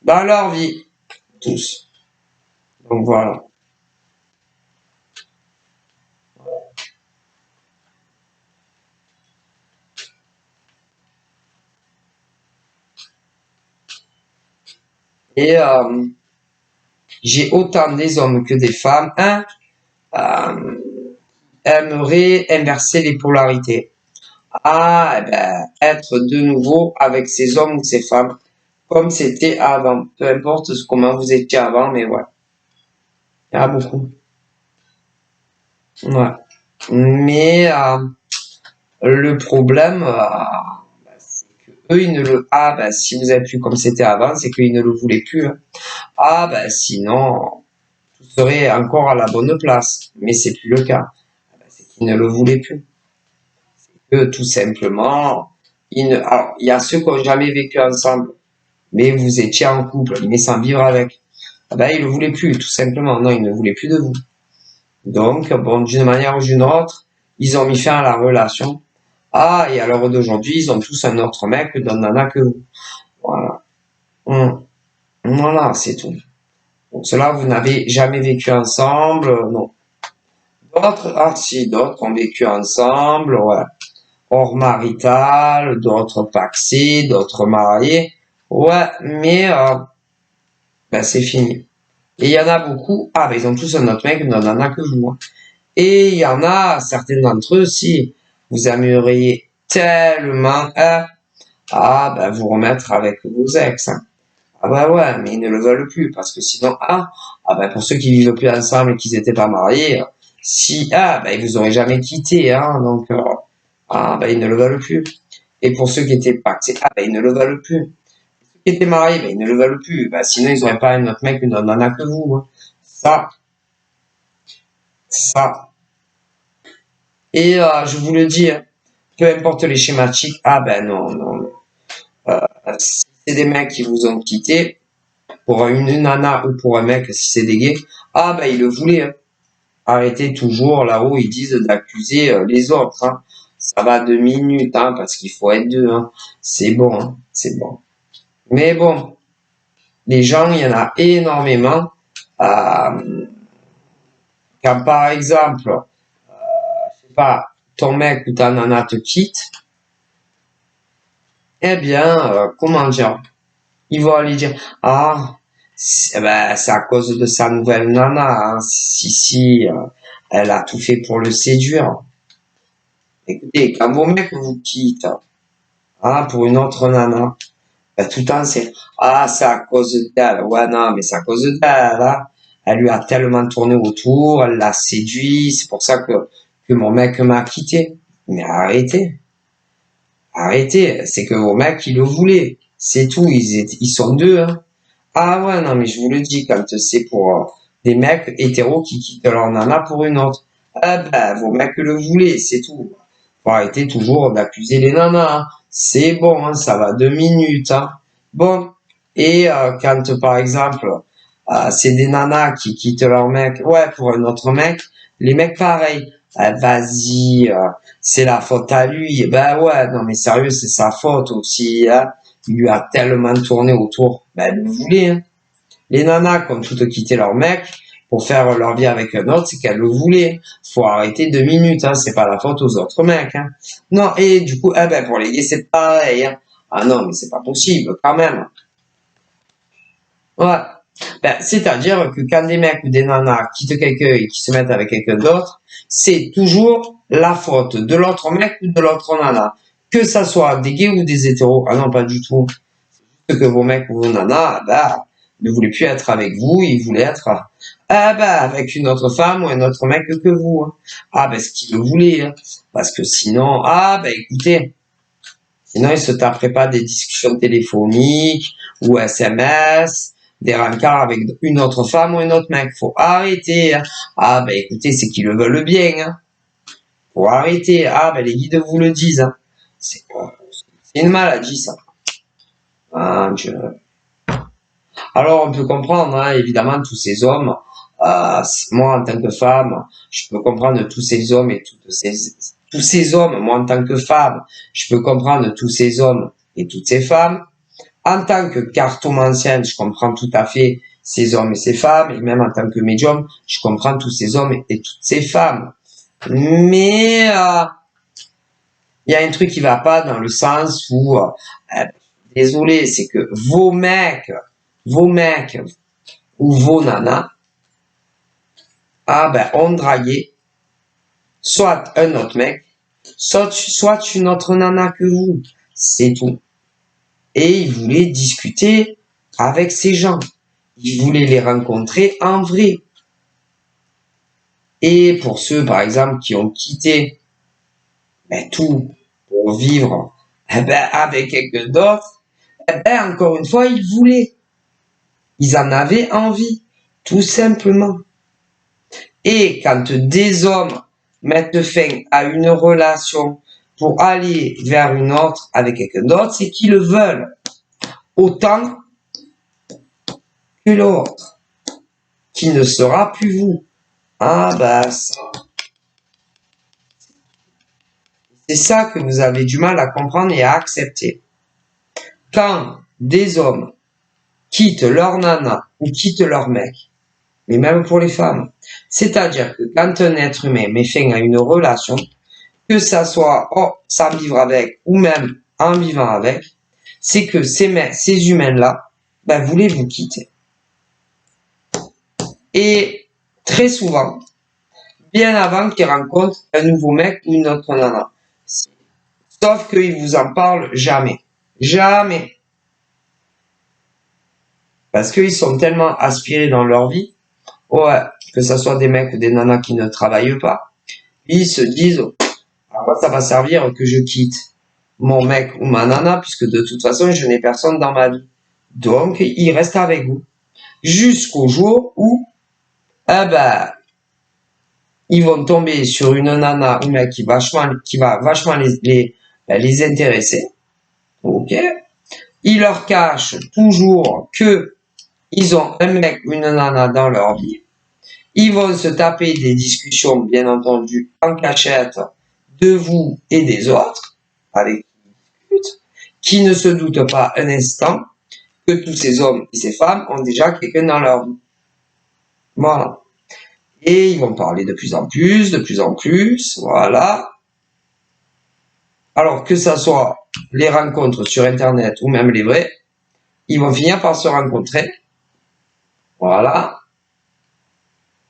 Dans leur vie. Tous. Donc voilà. Et j'ai autant des hommes que des femmes, aimeraient inverser les polarités. Être de nouveau avec ces hommes ou ces femmes comme c'était avant. Peu importe comment vous étiez avant, mais ouais. Il y en a beaucoup. Ouais. Mais le problème, c'est que eux, ils ne le... si vous êtes plus comme c'était avant, c'est qu'ils ne le voulaient plus. Hein. Sinon, tout serait encore à la bonne place. Mais c'est plus le cas. C'est qu'ils ne le voulaient plus. que tout simplement, alors, il y a ceux qui n'ont jamais vécu ensemble, mais vous étiez en couple, mais sans vivre avec. Ah ben, il ne voulait plus, tout simplement. Non, il ne voulait plus de vous. Donc, bon, d'une manière ou d'une autre, ils ont mis fin à la relation. Ah, et à l'heure d'aujourd'hui, ils ont tous un autre mec d'un nana que vous. Voilà. Voilà, c'est tout. Donc, cela, vous n'avez jamais vécu ensemble, non. D'autres, ah si, d'autres ont vécu ensemble, ouais. Hors marital, d'autres paxés, d'autres mariés. Ouais, mais ben, c'est fini. Et il y en a beaucoup, ah ben ils ont tous un autre mec, non, n'en a que vous. Hein. Et il y en a, certains d'entre eux, si vous aimeriez tellement ah ben vous remettre avec vos ex. Hein. Ah ben ouais, mais ils ne le veulent plus, parce que sinon, ah ben pour ceux qui vivent plus ensemble et qui n'étaient pas mariés, si, ben ils vous auraient jamais quitté, hein, donc, ah ben ils ne le veulent plus. Et pour ceux qui étaient pactés, ah ben ils ne le veulent plus. Ceux qui étaient mariés, ben ils ne le veulent plus, ben sinon ils n'auraient pas un autre mec, une nana que vous. Hein. Ça. Et je vous le dis, hein, peu importe les schématiques, ah ben non, non. Si c'est des mecs qui vous ont quitté, pour une nana ou pour un mec, si c'est des gays, ah ben ils le voulaient. Hein. Arrêtez toujours là-haut, ils disent d'accuser les autres. Hein. Ça va 2 minutes, hein, parce qu'il faut être deux. Hein. C'est bon, hein, c'est bon. Mais bon, les gens, il y en a énormément. Quand par exemple, je sais pas, ton mec ou ta nana te quitte, eh bien, comment dire, ils vont aller dire, ah, c'est à cause de sa nouvelle nana, hein. Si, elle a tout fait pour le séduire. Écoutez, quand vos mecs vous quittent, hein, pour une autre nana, ben, tout le temps c'est, ah, c'est à cause d'elle. Ouais, non, mais c'est à cause d'elle, hein. Elle lui a tellement tourné autour, elle l'a séduit, c'est pour ça que mon mec m'a quitté. Mais arrêtez. Arrêtez, c'est que vos mecs, ils le voulaient. C'est tout, ils sont deux. Hein. Ah ouais, non, mais je vous le dis, quand c'est pour des mecs hétéros qui quittent leur nana pour une autre. Ah ben, vos mecs le voulaient, c'est tout. Faut arrêter toujours d'accuser les nanas. Hein. C'est bon, hein, ça va 2 minutes. Hein. Bon, et quand par exemple, c'est des nanas qui quittent leur mec, ouais, pour un autre mec, les mecs pareil. Vas-y, c'est la faute à lui. Ben ouais, non mais sérieux, c'est sa faute aussi. Hein. Il lui a tellement tourné autour. Ben, elle le voulait. Hein. Les nanas, comme toutes quitté leur mec pour faire leur vie avec un autre, c'est qu'elles le voulaient. Faut arrêter 2 minutes. Hein. C'est pas la faute aux autres mecs. Hein. Non, et du coup, ben pour les gays, c'est pareil. Hein. Ah non, mais c'est pas possible, quand même. Ouais. Ben, c'est-à-dire que quand des mecs ou des nanas quittent quelqu'un et qui se mettent avec quelqu'un d'autre, c'est toujours la faute de l'autre mec ou de l'autre nana. Que ça soit des gays ou des hétéros. Ah non, pas du tout. C'est que vos mecs ou vos nanas, bah, ne voulaient plus être avec vous, ils voulaient être, avec une autre femme ou un autre mec que vous. Hein. Ah, ben, ce qu'ils le voulaient. Hein. Parce que sinon, écoutez, sinon ils se taperaient pas des discussions téléphoniques ou SMS, des rencarts avec une autre femme ou un autre mec. Faut arrêter. Hein. Ah, ben, écoutez, c'est qu'ils le veulent bien. Hein. Faut arrêter. Ah, ben, les guides vous le disent. Hein. C'est une maladie, ça. Ah, Dieu. Alors, on peut comprendre, hein, évidemment, tous ces hommes. Moi, en tant que femme, je peux comprendre tous ces hommes et tous ces hommes. Moi, en tant que femme, je peux comprendre tous ces hommes et toutes ces femmes. En tant que cartomancienne, je comprends tout à fait ces hommes et ces femmes. Et même en tant que médium, je comprends tous ces hommes et toutes ces femmes. Mais il y a un truc qui va pas dans le sens où, désolé, c'est que vos mecs ou vos nanas, ont dragué soit un autre mec, soit une autre nana que vous. C'est tout. Et ils voulaient discuter avec ces gens. Ils voulaient les rencontrer en vrai. Et pour ceux, par exemple, qui ont quitté tout pour vivre avec quelqu'un d'autre, encore une fois, ils voulaient. Ils en avaient envie, tout simplement. Et quand des hommes mettent fin à une relation pour aller vers une autre avec quelqu'un d'autre, c'est qu'ils le veulent autant que l'autre, qui ne sera plus vous. Ah bah ça. C'est ça que vous avez du mal à comprendre et à accepter. Quand des hommes quittent leur nana ou quittent leur mec, mais même pour les femmes, c'est-à-dire que quand un être humain met fin à une relation, que ça soit sans vivre avec ou même en vivant avec, c'est que ces humains-là, ben, voulaient vous quitter. Et très souvent, bien avant qu'ils rencontrent un nouveau mec ou une autre nana. Sauf qu'ils vous en parlent jamais. Jamais. Parce qu'ils sont tellement aspirés dans leur vie, ouais, que ce soit des mecs ou des nanas qui ne travaillent pas, ils se disent, à quoi ça va servir que je quitte mon mec ou ma nana, puisque de toute façon, je n'ai personne dans ma vie. Donc, ils restent avec vous. Jusqu'au jour où, eh ben, ils vont tomber sur une nana ou un mec qui va vachement les intéresser. Ok. Ils leur cachent toujours que ils ont un mec ou une nana dans leur vie. Ils vont se taper des discussions, bien entendu, en cachette de vous et des autres, avec qui ne se doutent pas un instant que tous ces hommes et ces femmes ont déjà quelqu'un dans leur vie. Voilà. Et ils vont parler de plus en plus, voilà. Alors que ça soit les rencontres sur Internet ou même les vrais, ils vont finir par se rencontrer. Voilà.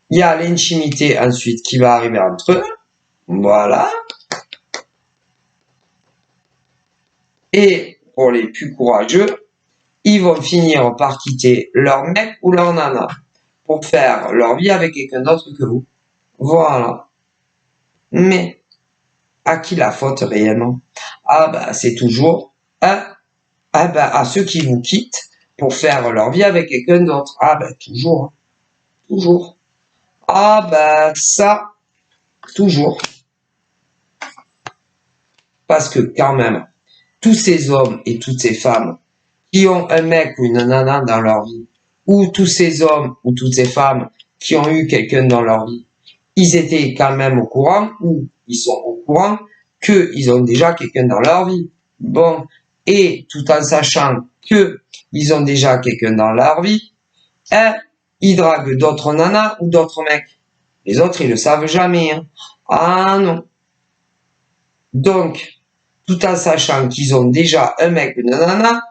Il y a l'intimité ensuite qui va arriver entre eux. Voilà. Et pour les plus courageux, ils vont finir par quitter leur mec ou leur nana pour faire leur vie avec quelqu'un d'autre que vous. Voilà. Mais à qui la faute réellement? Ah bah c'est toujours à ceux qui vous quittent pour faire leur vie avec quelqu'un d'autre. Ah bah toujours. Toujours. Ah bah ça, toujours. Parce que quand même, tous ces hommes et toutes ces femmes qui ont un mec ou une nana dans leur vie, ou tous ces hommes ou toutes ces femmes qui ont eu quelqu'un dans leur vie, ils étaient quand même au courant, ou ils sont au courant qu'ils ont déjà quelqu'un dans leur vie. Bon, et tout en sachant que ils ont déjà quelqu'un dans leur vie, ils draguent d'autres nanas ou d'autres mecs. Les autres, ils le savent jamais. Hein. Ah non. Donc, tout en sachant qu'ils ont déjà un mec ou une nana,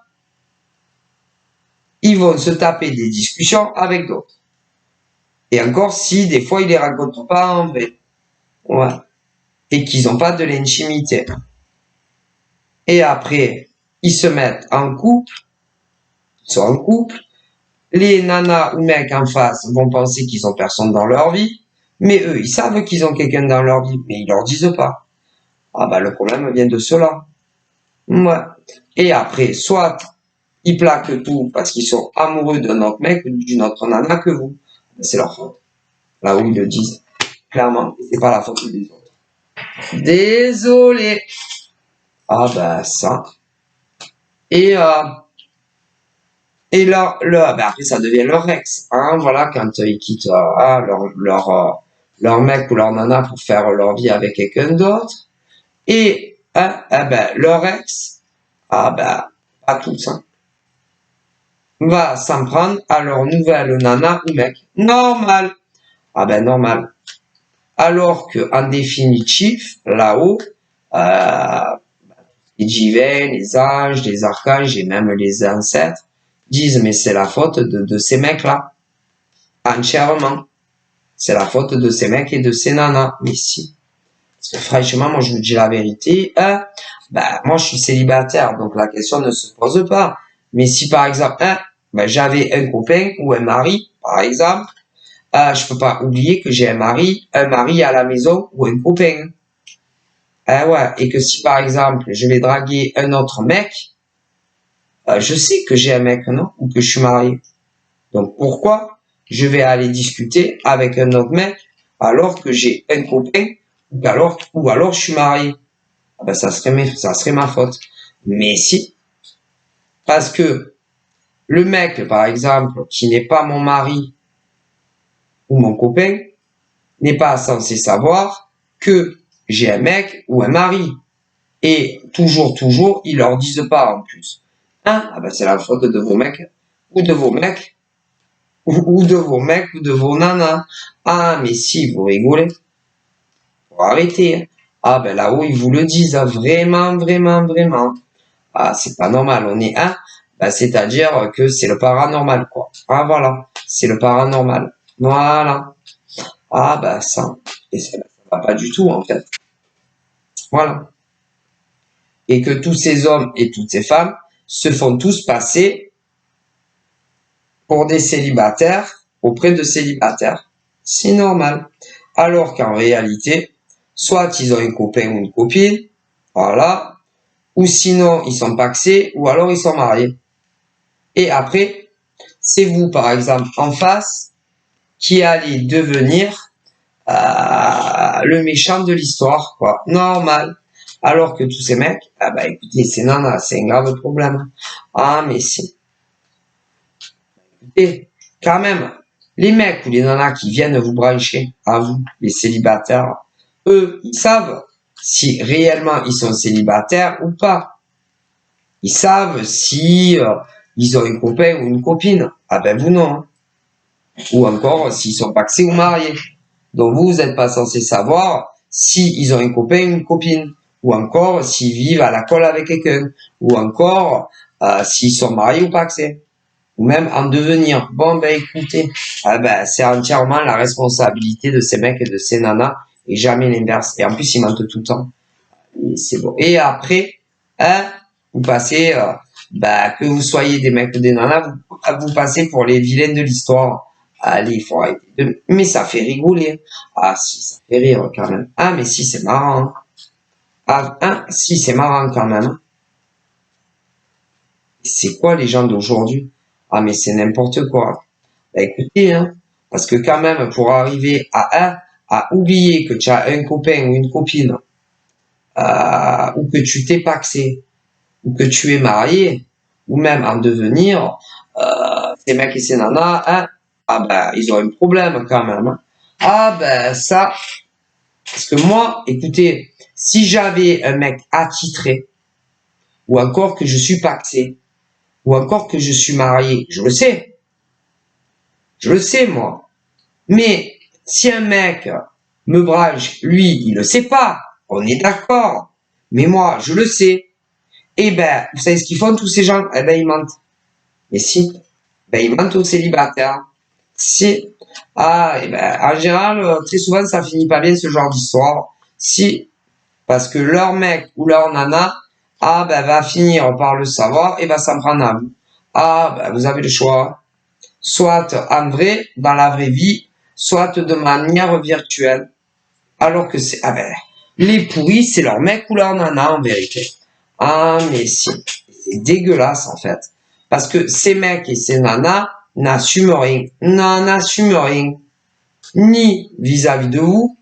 ils vont se taper des discussions avec d'autres. Et encore si des fois ils les rencontrent pas en vrai. Ouais. Et qu'ils n'ont pas de l'intimité. Et après, ils se mettent en couple. Ils sont en couple. Les nanas ou mecs en face vont penser qu'ils ont personne dans leur vie. Mais eux, ils savent qu'ils ont quelqu'un dans leur vie. Mais ils leur disent pas. Ah bah le problème vient de cela. Ouais. Et après, soit ils plaquent tout parce qu'ils sont amoureux d'un autre mec ou d'une autre nana que vous. C'est leur faute. Là où ils le disent. Clairement, c'est pas la faute des autres. Désolé. Ah bah ça. Et là, après ça devient leur ex. Hein, voilà, quand ils quittent leur mec ou leur nana pour faire leur vie avec quelqu'un d'autre. Et leur ex, pas tous, hein, va s'en prendre à leur nouvelle nana ou mec. Normal. Ah ben normal. Alors que en définitif, là-haut, les divins, les anges, les archanges et même les ancêtres disent mais c'est la faute de ces mecs-là. Entièrement. C'est la faute de ces mecs et de ces nanas. Mais si. Parce que franchement, moi je vous dis la vérité, moi je suis célibataire, donc la question ne se pose pas. Mais si par exemple, j'avais un copain ou un mari, par exemple, je peux pas oublier que j'ai un mari à la maison ou un copain. Ouais, et que si par exemple je vais draguer un autre mec, je sais que j'ai un mec, non, ou que je suis marié. Donc pourquoi je vais aller discuter avec un autre mec alors que j'ai un copain ou alors je suis marié? ah ben ça serait ma faute. Mais si, parce que le mec, par exemple, qui n'est pas mon mari ou mon copain, n'est pas censé savoir que j'ai un mec ou un mari. Et toujours, ils leur disent pas en plus. Hein? Ah ben c'est la faute de vos mecs, ou de vos mecs, ou de vos mecs, ou de vos nanas. Ah mais si, vous rigolez. Faut arrêter. Ah ben là-haut, ils vous le disent, hein, vraiment. Ah, c'est pas normal, on est un, ben, c'est-à-dire que c'est le paranormal, quoi. Ah voilà, c'est le paranormal. Voilà. Ah ben ça, et ça va pas du tout en fait. Voilà. Et que tous ces hommes et toutes ces femmes se font tous passer pour des célibataires auprès de célibataires. C'est normal. Alors qu'en réalité, soit ils ont un copain ou une copine, voilà, ou sinon ils sont paxés, ou alors ils sont mariés. Et après, c'est vous, par exemple, en face, qui allez devenir le méchant de l'histoire, quoi. Normal. Alors que tous ces mecs, ah bah écoutez, c'est nana, c'est un grave problème. Ah mais si. Écoutez, quand même, les mecs ou les nanas qui viennent vous brancher, à vous, les célibataires, eux, ils savent si réellement ils sont célibataires ou pas. Ils savent si ils ont un copain ou une copine. Ah ben vous non. Ou encore s'ils sont paxés ou mariés. Donc vous n'êtes pas censé savoir s'ils ont un copain ou une copine. Ou encore s'ils vivent à la colle avec quelqu'un. Ou encore s'ils sont mariés ou paxés. Ou même en devenir. Bon ben écoutez, c'est entièrement la responsabilité de ces mecs et de ces nanas et jamais l'inverse. Et en plus ils mentent tout le temps. Et c'est bon. Et après, vous passez, que vous soyez des mecs ou des nanas, vous passez pour les vilains de l'histoire. Allez, il faut arrêter. Mais ça fait rigoler. Ah si, ça fait rire quand même. Ah mais si, c'est marrant. Ah si, c'est marrant quand même. C'est quoi les gens d'aujourd'hui? Ah mais c'est n'importe quoi. Bah écoutez, hein, parce que quand même, pour arriver à oublier que tu as un copain ou une copine, ou que tu t'es paxé, ou que tu es marié, ou même en devenir, ces mecs et ces nanas, hein, ils ont un problème quand même. Hein. Ah ben ça, parce que moi, écoutez, si j'avais un mec attitré, ou encore que je suis paxé, ou encore que je suis marié, je le sais moi. Mais si un mec me branche, lui, il le sait pas, on est d'accord. Mais moi, je le sais. Eh ben, vous savez ce qu'ils font tous ces gens? Eh ben, ils mentent. Mais si, ben, ils mentent aux célibataires. Si, en général, très souvent, ça finit pas bien ce genre d'histoire. Si, parce que leur mec ou leur nana, va finir par le savoir et va s'en prendre à vous. Vous avez le choix. Soit en vrai, dans la vraie vie, soit de manière virtuelle. Alors que c'est, les pourris, c'est leur mec ou leur nana, en vérité. Ah, mais si. C'est dégueulasse, en fait. Parce que ces mecs et ces nanas n'assument rien. Non, n'assument rien. Ni vis-à-vis de vous,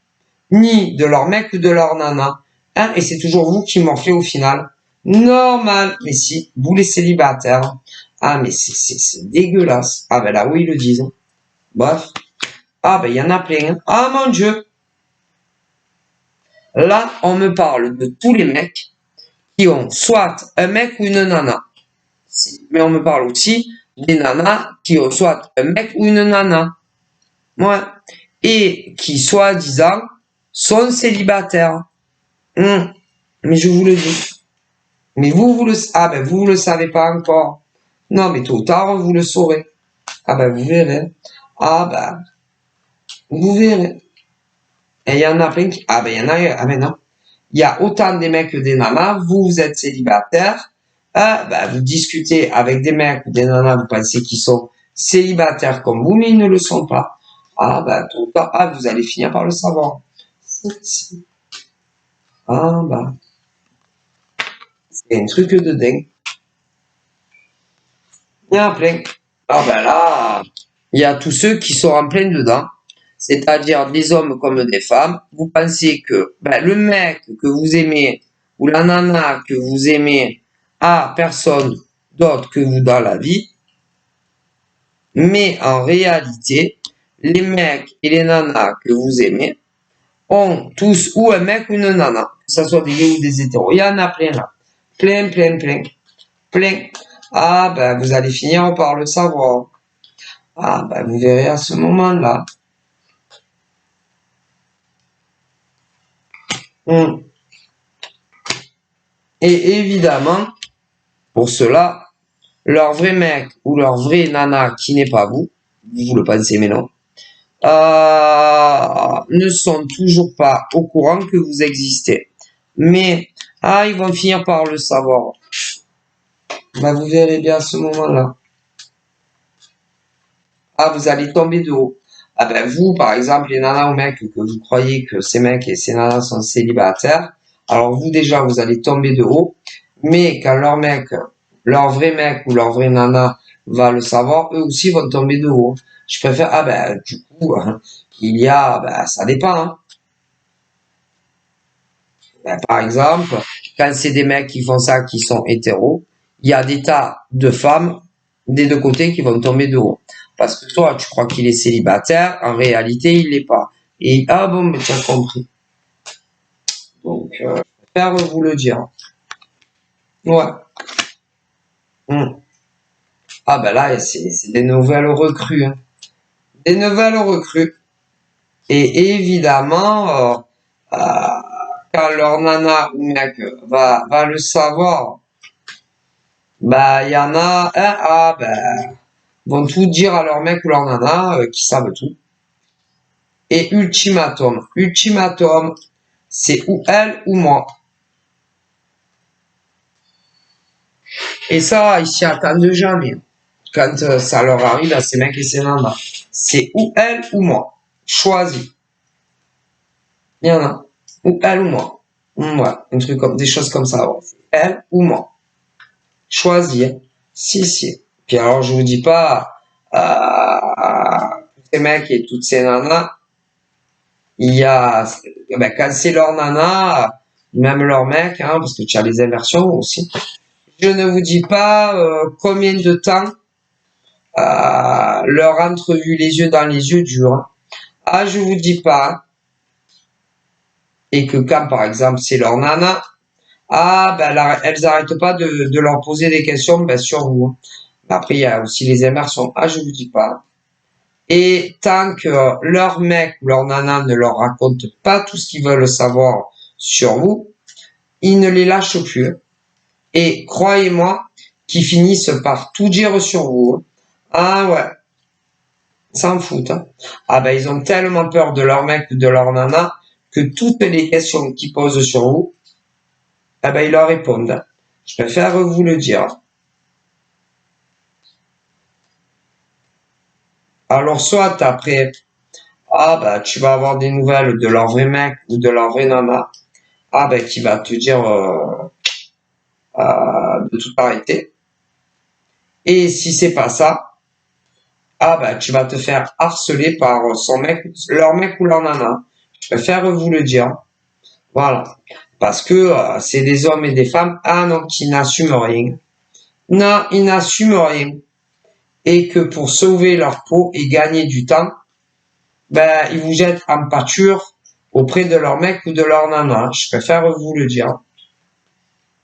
ni de leur mec ou de leur nana. Hein, et c'est toujours vous qui morflez au final. Normal. Mais si, vous les célibataires. Ah, mais c'est dégueulasse. Ah, ben là, oui, ils le disent. Bref. Ah, ben, il y en a plein. Hein. Ah, mon Dieu. Là, on me parle de tous les mecs qui ont soit un mec ou une nana. Mais on me parle aussi des nanas qui ont soit un mec ou une nana. Ouais. Et qui, soi-disant, sont célibataires. Mais je vous le dis. Mais vous le savez pas encore. Non, mais tôt ou tard, vous le saurez. Vous verrez. Vous verrez. Et il y en a plein qui, il y en a, mais non. Il y a autant des mecs que des nanas. Vous êtes célibataire. Vous discutez avec des mecs ou des nanas, vous pensez qu'ils sont célibataires comme vous, mais ils ne le sont pas. Tôt ou tard, vous allez finir par le savoir. C'est un truc de dingue. Il y en a plein. Là, il y a tous ceux qui sont en plein dedans. C'est-à-dire des hommes comme des femmes. Vous pensez que le mec que vous aimez, ou la nana que vous aimez a personne d'autre que vous dans la vie, mais en réalité, les mecs et les nanas que vous aimez ont tous ou un mec ou une nana, que ce soit des gays ou des hétéros. Il y en a plein là. Plein, plein, plein. Plein. Ah ben vous allez finir par le savoir. Ah ben vous verrez à ce moment-là. Et évidemment, pour cela, leur vrai mec ou leur vraie nana qui n'est pas vous le pensez mais non, ne sont toujours pas au courant que vous existez. Mais, ils vont finir par le savoir. Bah, vous verrez bien à ce moment-là. Vous allez tomber de haut. Ben, vous, par exemple, les nanas ou mecs, que vous croyez que ces mecs et ces nanas sont célibataires, alors vous, déjà, vous allez tomber de haut. Mais quand leur mec, leur vrai mec ou leur vraie nana va le savoir, eux aussi vont tomber de haut. Je préfère, du coup, il y a, ça dépend, hein. Par exemple, quand c'est des mecs qui font ça, qui sont hétéros, il y a des tas de femmes des deux côtés qui vont tomber de haut. Parce que toi, tu crois qu'il est célibataire, en réalité, il l'est pas. Et, bon, mais tu as compris. Donc, je préfère vous le dire. Ouais. Ben là, c'est des nouvelles recrues, hein. Des nouvelles recrues. Et évidemment, quand leur nana ou mec va le savoir, il y en a vont tout dire à leur mec ou leur nana qui savent tout. Et ultimatum. Ultimatum, c'est ou elle ou moi. Et ça, ils s'y attendent jamais. Quand ça leur arrive à ces mecs et ces nanas. C'est ou elle ou moi. Choisis. Il y en a. Ou elle ou moi. Ouais, un truc comme, des choses comme ça. Ouais. Elle ou moi. Choisir. Si. Puis alors, je vous dis pas, tous ces mecs et toutes ces nanas, il y a, quand c'est leur nana, même leur mec, hein, parce que tu as les inversions aussi. Je ne vous dis pas combien de temps leur entrevue les yeux dans les yeux dure. Je vous dis pas. Et que quand, par exemple, c'est leur nana, elles arrêtent pas de leur poser des questions sur vous. Après, il y a aussi les inversions. Je vous dis pas. Et tant que leur mec ou leur nana ne leur raconte pas tout ce qu'ils veulent savoir sur vous, ils ne les lâchent plus. Et croyez-moi, qu'ils finissent par tout dire sur vous. Ouais, s'en foutent. Ils ont tellement peur de leur mec ou de leur nana que toutes les questions qu'ils posent sur vous, ils leur répondent. Je préfère vous le dire. Alors soit après, tu vas avoir des nouvelles de leur vrai mec ou de leur vraie nana, qui va te dire de tout arrêter. Et si c'est pas ça, tu vas te faire harceler par son mec, leur mec ou leur nana. Je préfère vous le dire. Voilà. Parce que c'est des hommes et des femmes, non, qui n'assument rien. Non, ils n'assument rien. Et que pour sauver leur peau et gagner du temps, ils vous jettent en pâture auprès de leur mec ou de leur nana. Je préfère vous le dire.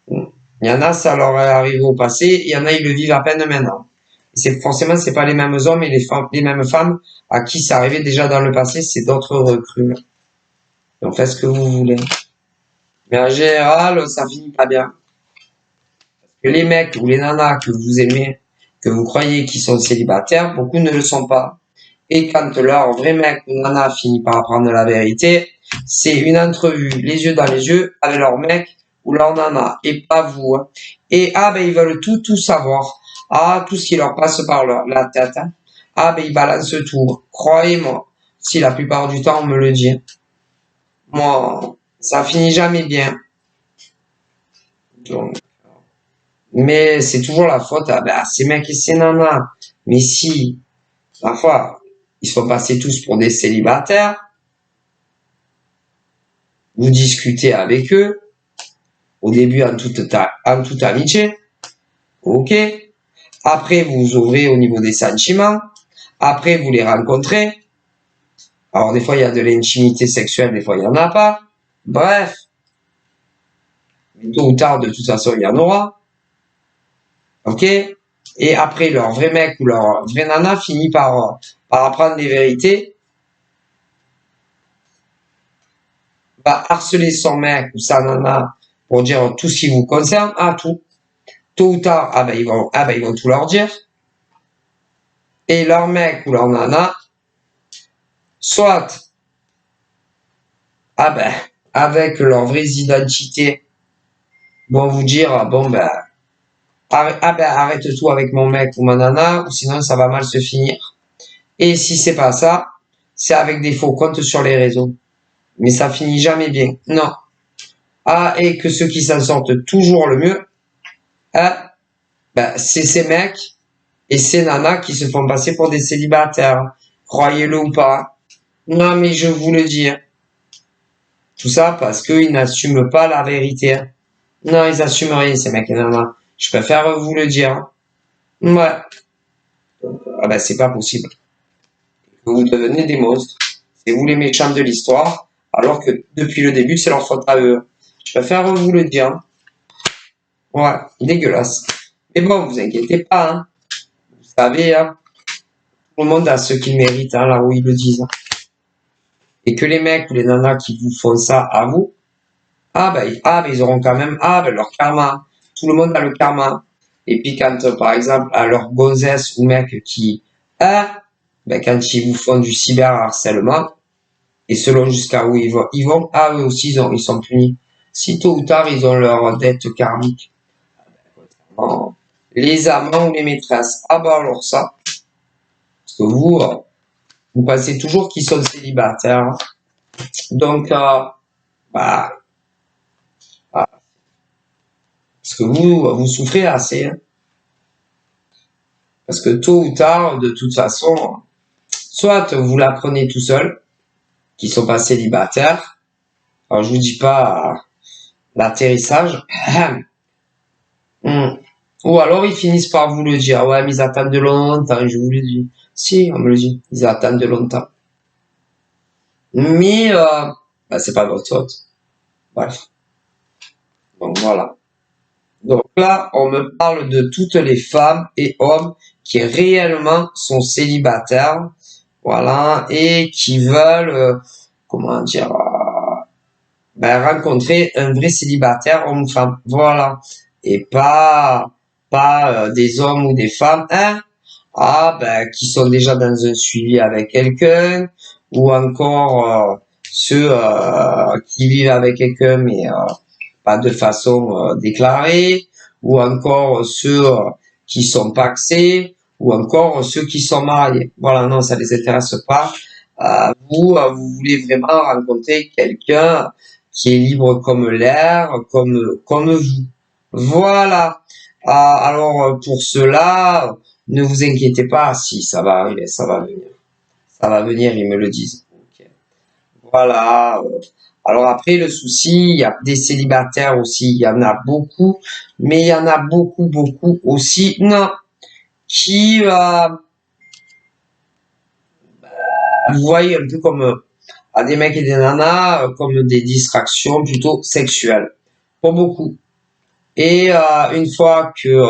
Il y en a, ça leur est arrivé au passé. Il y en a, ils le vivent à peine maintenant. Forcément, c'est pas les mêmes hommes et les mêmes femmes à qui ça arrivait déjà dans le passé. C'est d'autres recrues. Donc, faites ce que vous voulez. Mais en général, ça finit pas bien. Parce que les mecs ou les nanas que vous aimez, que vous croyez qu'ils sont célibataires, beaucoup ne le sont pas. Et quand leur vrai mec ou nana finit par apprendre la vérité, c'est une entrevue, les yeux dans les yeux, avec leur mec ou leur nana, et pas vous. Et ils veulent tout savoir. Tout ce qui leur passe par la tête. Ils balancent tout. Croyez-moi, si la plupart du temps on me le dit. Moi, ça finit jamais bien. Donc, mais c'est toujours la faute à ces mecs et ces nanas. Mais si, parfois, ils sont passés tous pour des célibataires, vous discutez avec eux, Au début, en toute amitié. Ok. Après, vous vous ouvrez au niveau des sentiments. Après, vous les rencontrez. Alors, des fois, il y a de l'intimité sexuelle, des fois, il n'y en a pas. Bref. Mais tôt ou tard, de toute façon, il y en aura. Ok. Et après, leur vrai mec ou leur vraie nana finit par apprendre les vérités, va harceler son mec ou sa nana pour dire tout ce qui vous concerne, tout. Tôt ou tard, ils vont tout leur dire. Et leur mec ou leur nana, soit, avec leurs vraies identités, vont vous dire, arrête tout avec mon mec ou ma nana, ou sinon ça va mal se finir. Et si c'est pas ça, c'est avec des faux comptes sur les réseaux. Mais ça finit jamais bien. Non. Et que ceux qui s'en sortent toujours le mieux, c'est ces mecs et ces nanas qui se font passer pour des célibataires. Croyez-le ou pas. Non, mais je vous le dis. Tout ça parce qu'ils n'assument pas la vérité. Non, ils assument rien, ces mecs et nanas. Je préfère vous le dire. Ouais. C'est pas possible. Vous devenez des monstres. C'est vous les méchants de l'histoire, alors que depuis le début, c'est leur faute à eux. Je préfère vous le dire. Ouais, dégueulasse. Mais bon, vous inquiétez pas, hein. Vous savez, hein, tout le monde a ce qu'il mérite, hein, là où ils le disent. Et que les mecs ou les nanas qui vous font ça à vous, ils auront quand même, leur karma. Tout le monde a le karma. Et puis quand, par exemple, à leur gonzesse ou mec qui, quand ils vous font du cyberharcèlement, et selon jusqu'à où ils vont, eux aussi, ils sont punis. Si tôt ou tard, ils ont leur dette karmique. Les amants ou les maîtresses. Alors ça. Parce que vous pensez toujours qu'ils sont célibataires. Donc, parce que vous souffrez assez. Hein. Parce que tôt ou tard, de toute façon, soit vous l'apprenez tout seul, qu'ils sont pas célibataires. Alors, je vous dis pas l'atterrissage. Ou alors, ils finissent par vous le dire. Ouais, mais ils attendent de longtemps, je vous le dis. Si, on me le dit. Ils attendent de longtemps. Mais, c'est pas votre faute. Bref. Donc, voilà. Donc là, on me parle de toutes les femmes et hommes qui réellement sont célibataires, voilà, et qui veulent, rencontrer un vrai célibataire homme ou femme, voilà, et pas des hommes ou des femmes, qui sont déjà dans un suivi avec quelqu'un, ou encore ceux qui vivent avec quelqu'un mais pas de façon déclarée, ou encore ceux qui sont pacsés, ou encore ceux qui sont mariés. Voilà, non, ça les intéresse pas. Vous voulez vraiment rencontrer quelqu'un qui est libre comme l'air, comme vous. Voilà. Alors pour cela, ne vous inquiétez pas, si ça va arriver, ça va venir. Ça va venir, ils me le disent. Okay. Voilà. Alors après, le souci, il y a des célibataires aussi, il y en a beaucoup, mais il y en a beaucoup aussi, non, qui, vous voyez, un peu comme des mecs et des nanas, comme des distractions plutôt sexuelles, pour beaucoup. Et une fois que,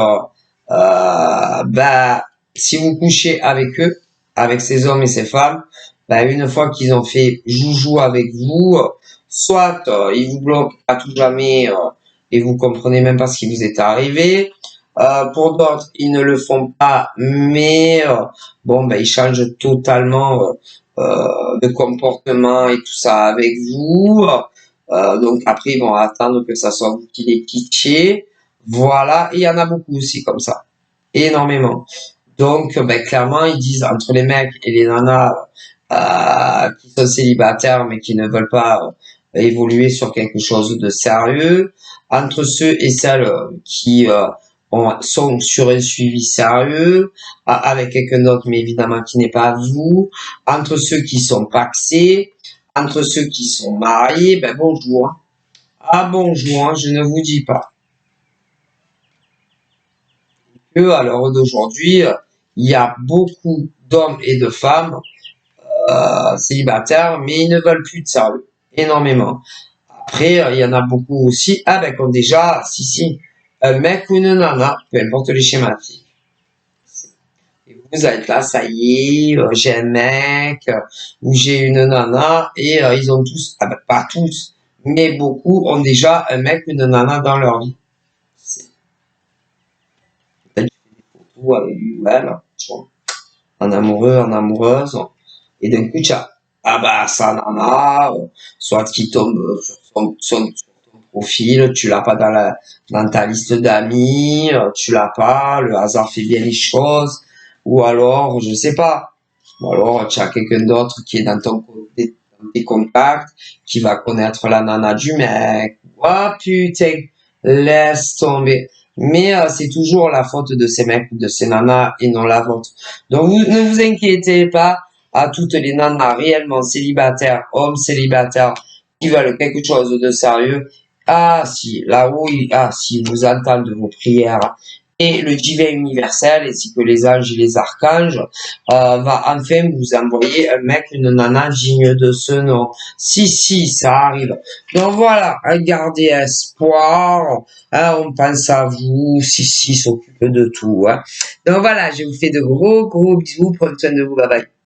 si vous couchez avec eux, avec ces hommes et ces femmes, une fois qu'ils ont fait joujou avec vous, soit ils vous bloquent à tout jamais et vous comprenez même pas ce qui vous est arrivé. Pour d'autres, ils ne le font pas, mais ils changent totalement de comportement et tout ça avec vous. Donc après, ils vont attendre que ça soit vous qui les quittiez. Voilà, et il y en a beaucoup aussi comme ça, énormément. Donc, clairement, ils disent entre les mecs et les nanas qui sont célibataires mais qui ne veulent pas évoluer sur quelque chose de sérieux, entre ceux et celles qui sont sur un suivi sérieux avec quelqu'un d'autre mais évidemment qui n'est pas vous, entre ceux qui sont pacsés, entre ceux qui sont mariés, bonjour. Ah bonjour, hein, je ne vous dis pas que à l'heure d'aujourd'hui, il y a beaucoup d'hommes et de femmes célibataires, mais ils ne veulent plus de sérieux, énormément. Après, il y en a beaucoup aussi, qui ont déjà, si, un mec ou une nana, peu importe les schématiques. Et vous êtes là, ça y est, j'ai un mec, ou j'ai une nana, et ils ont tous, pas tous, mais beaucoup ont déjà un mec ou une nana dans leur vie. C'est peut-être des photos avec lui ou elle, tu vois, en amoureux, en amoureuse, et d'un coup, tu as, ah bah, ça nana, soit qui tombe sur ton profil, tu l'as pas dans ta liste d'amis, tu l'as pas, le hasard fait bien les choses, ou alors, je sais pas, ou alors tu as quelqu'un d'autre qui est dans tes contacts, qui va connaître la nana du mec, ah putain, laisse tomber. Mais c'est toujours la faute de ces mecs, de ces nanas, et non la vôtre. Donc ne vous inquiétez pas, à toutes les nanas réellement célibataires, hommes célibataires, qui veulent quelque chose de sérieux. Ah si, là-haut, ah si vous entendez de vos prières et le divin universel, ainsi que les anges et les archanges, va enfin vous envoyer un mec, une nana digne de ce nom. Si, ça arrive. Donc voilà, gardez espoir, hein, on pense à vous, si, s'occupe de tout. Hein. Donc voilà, je vous fais de gros bisous, prenez soin de vous, bye bye.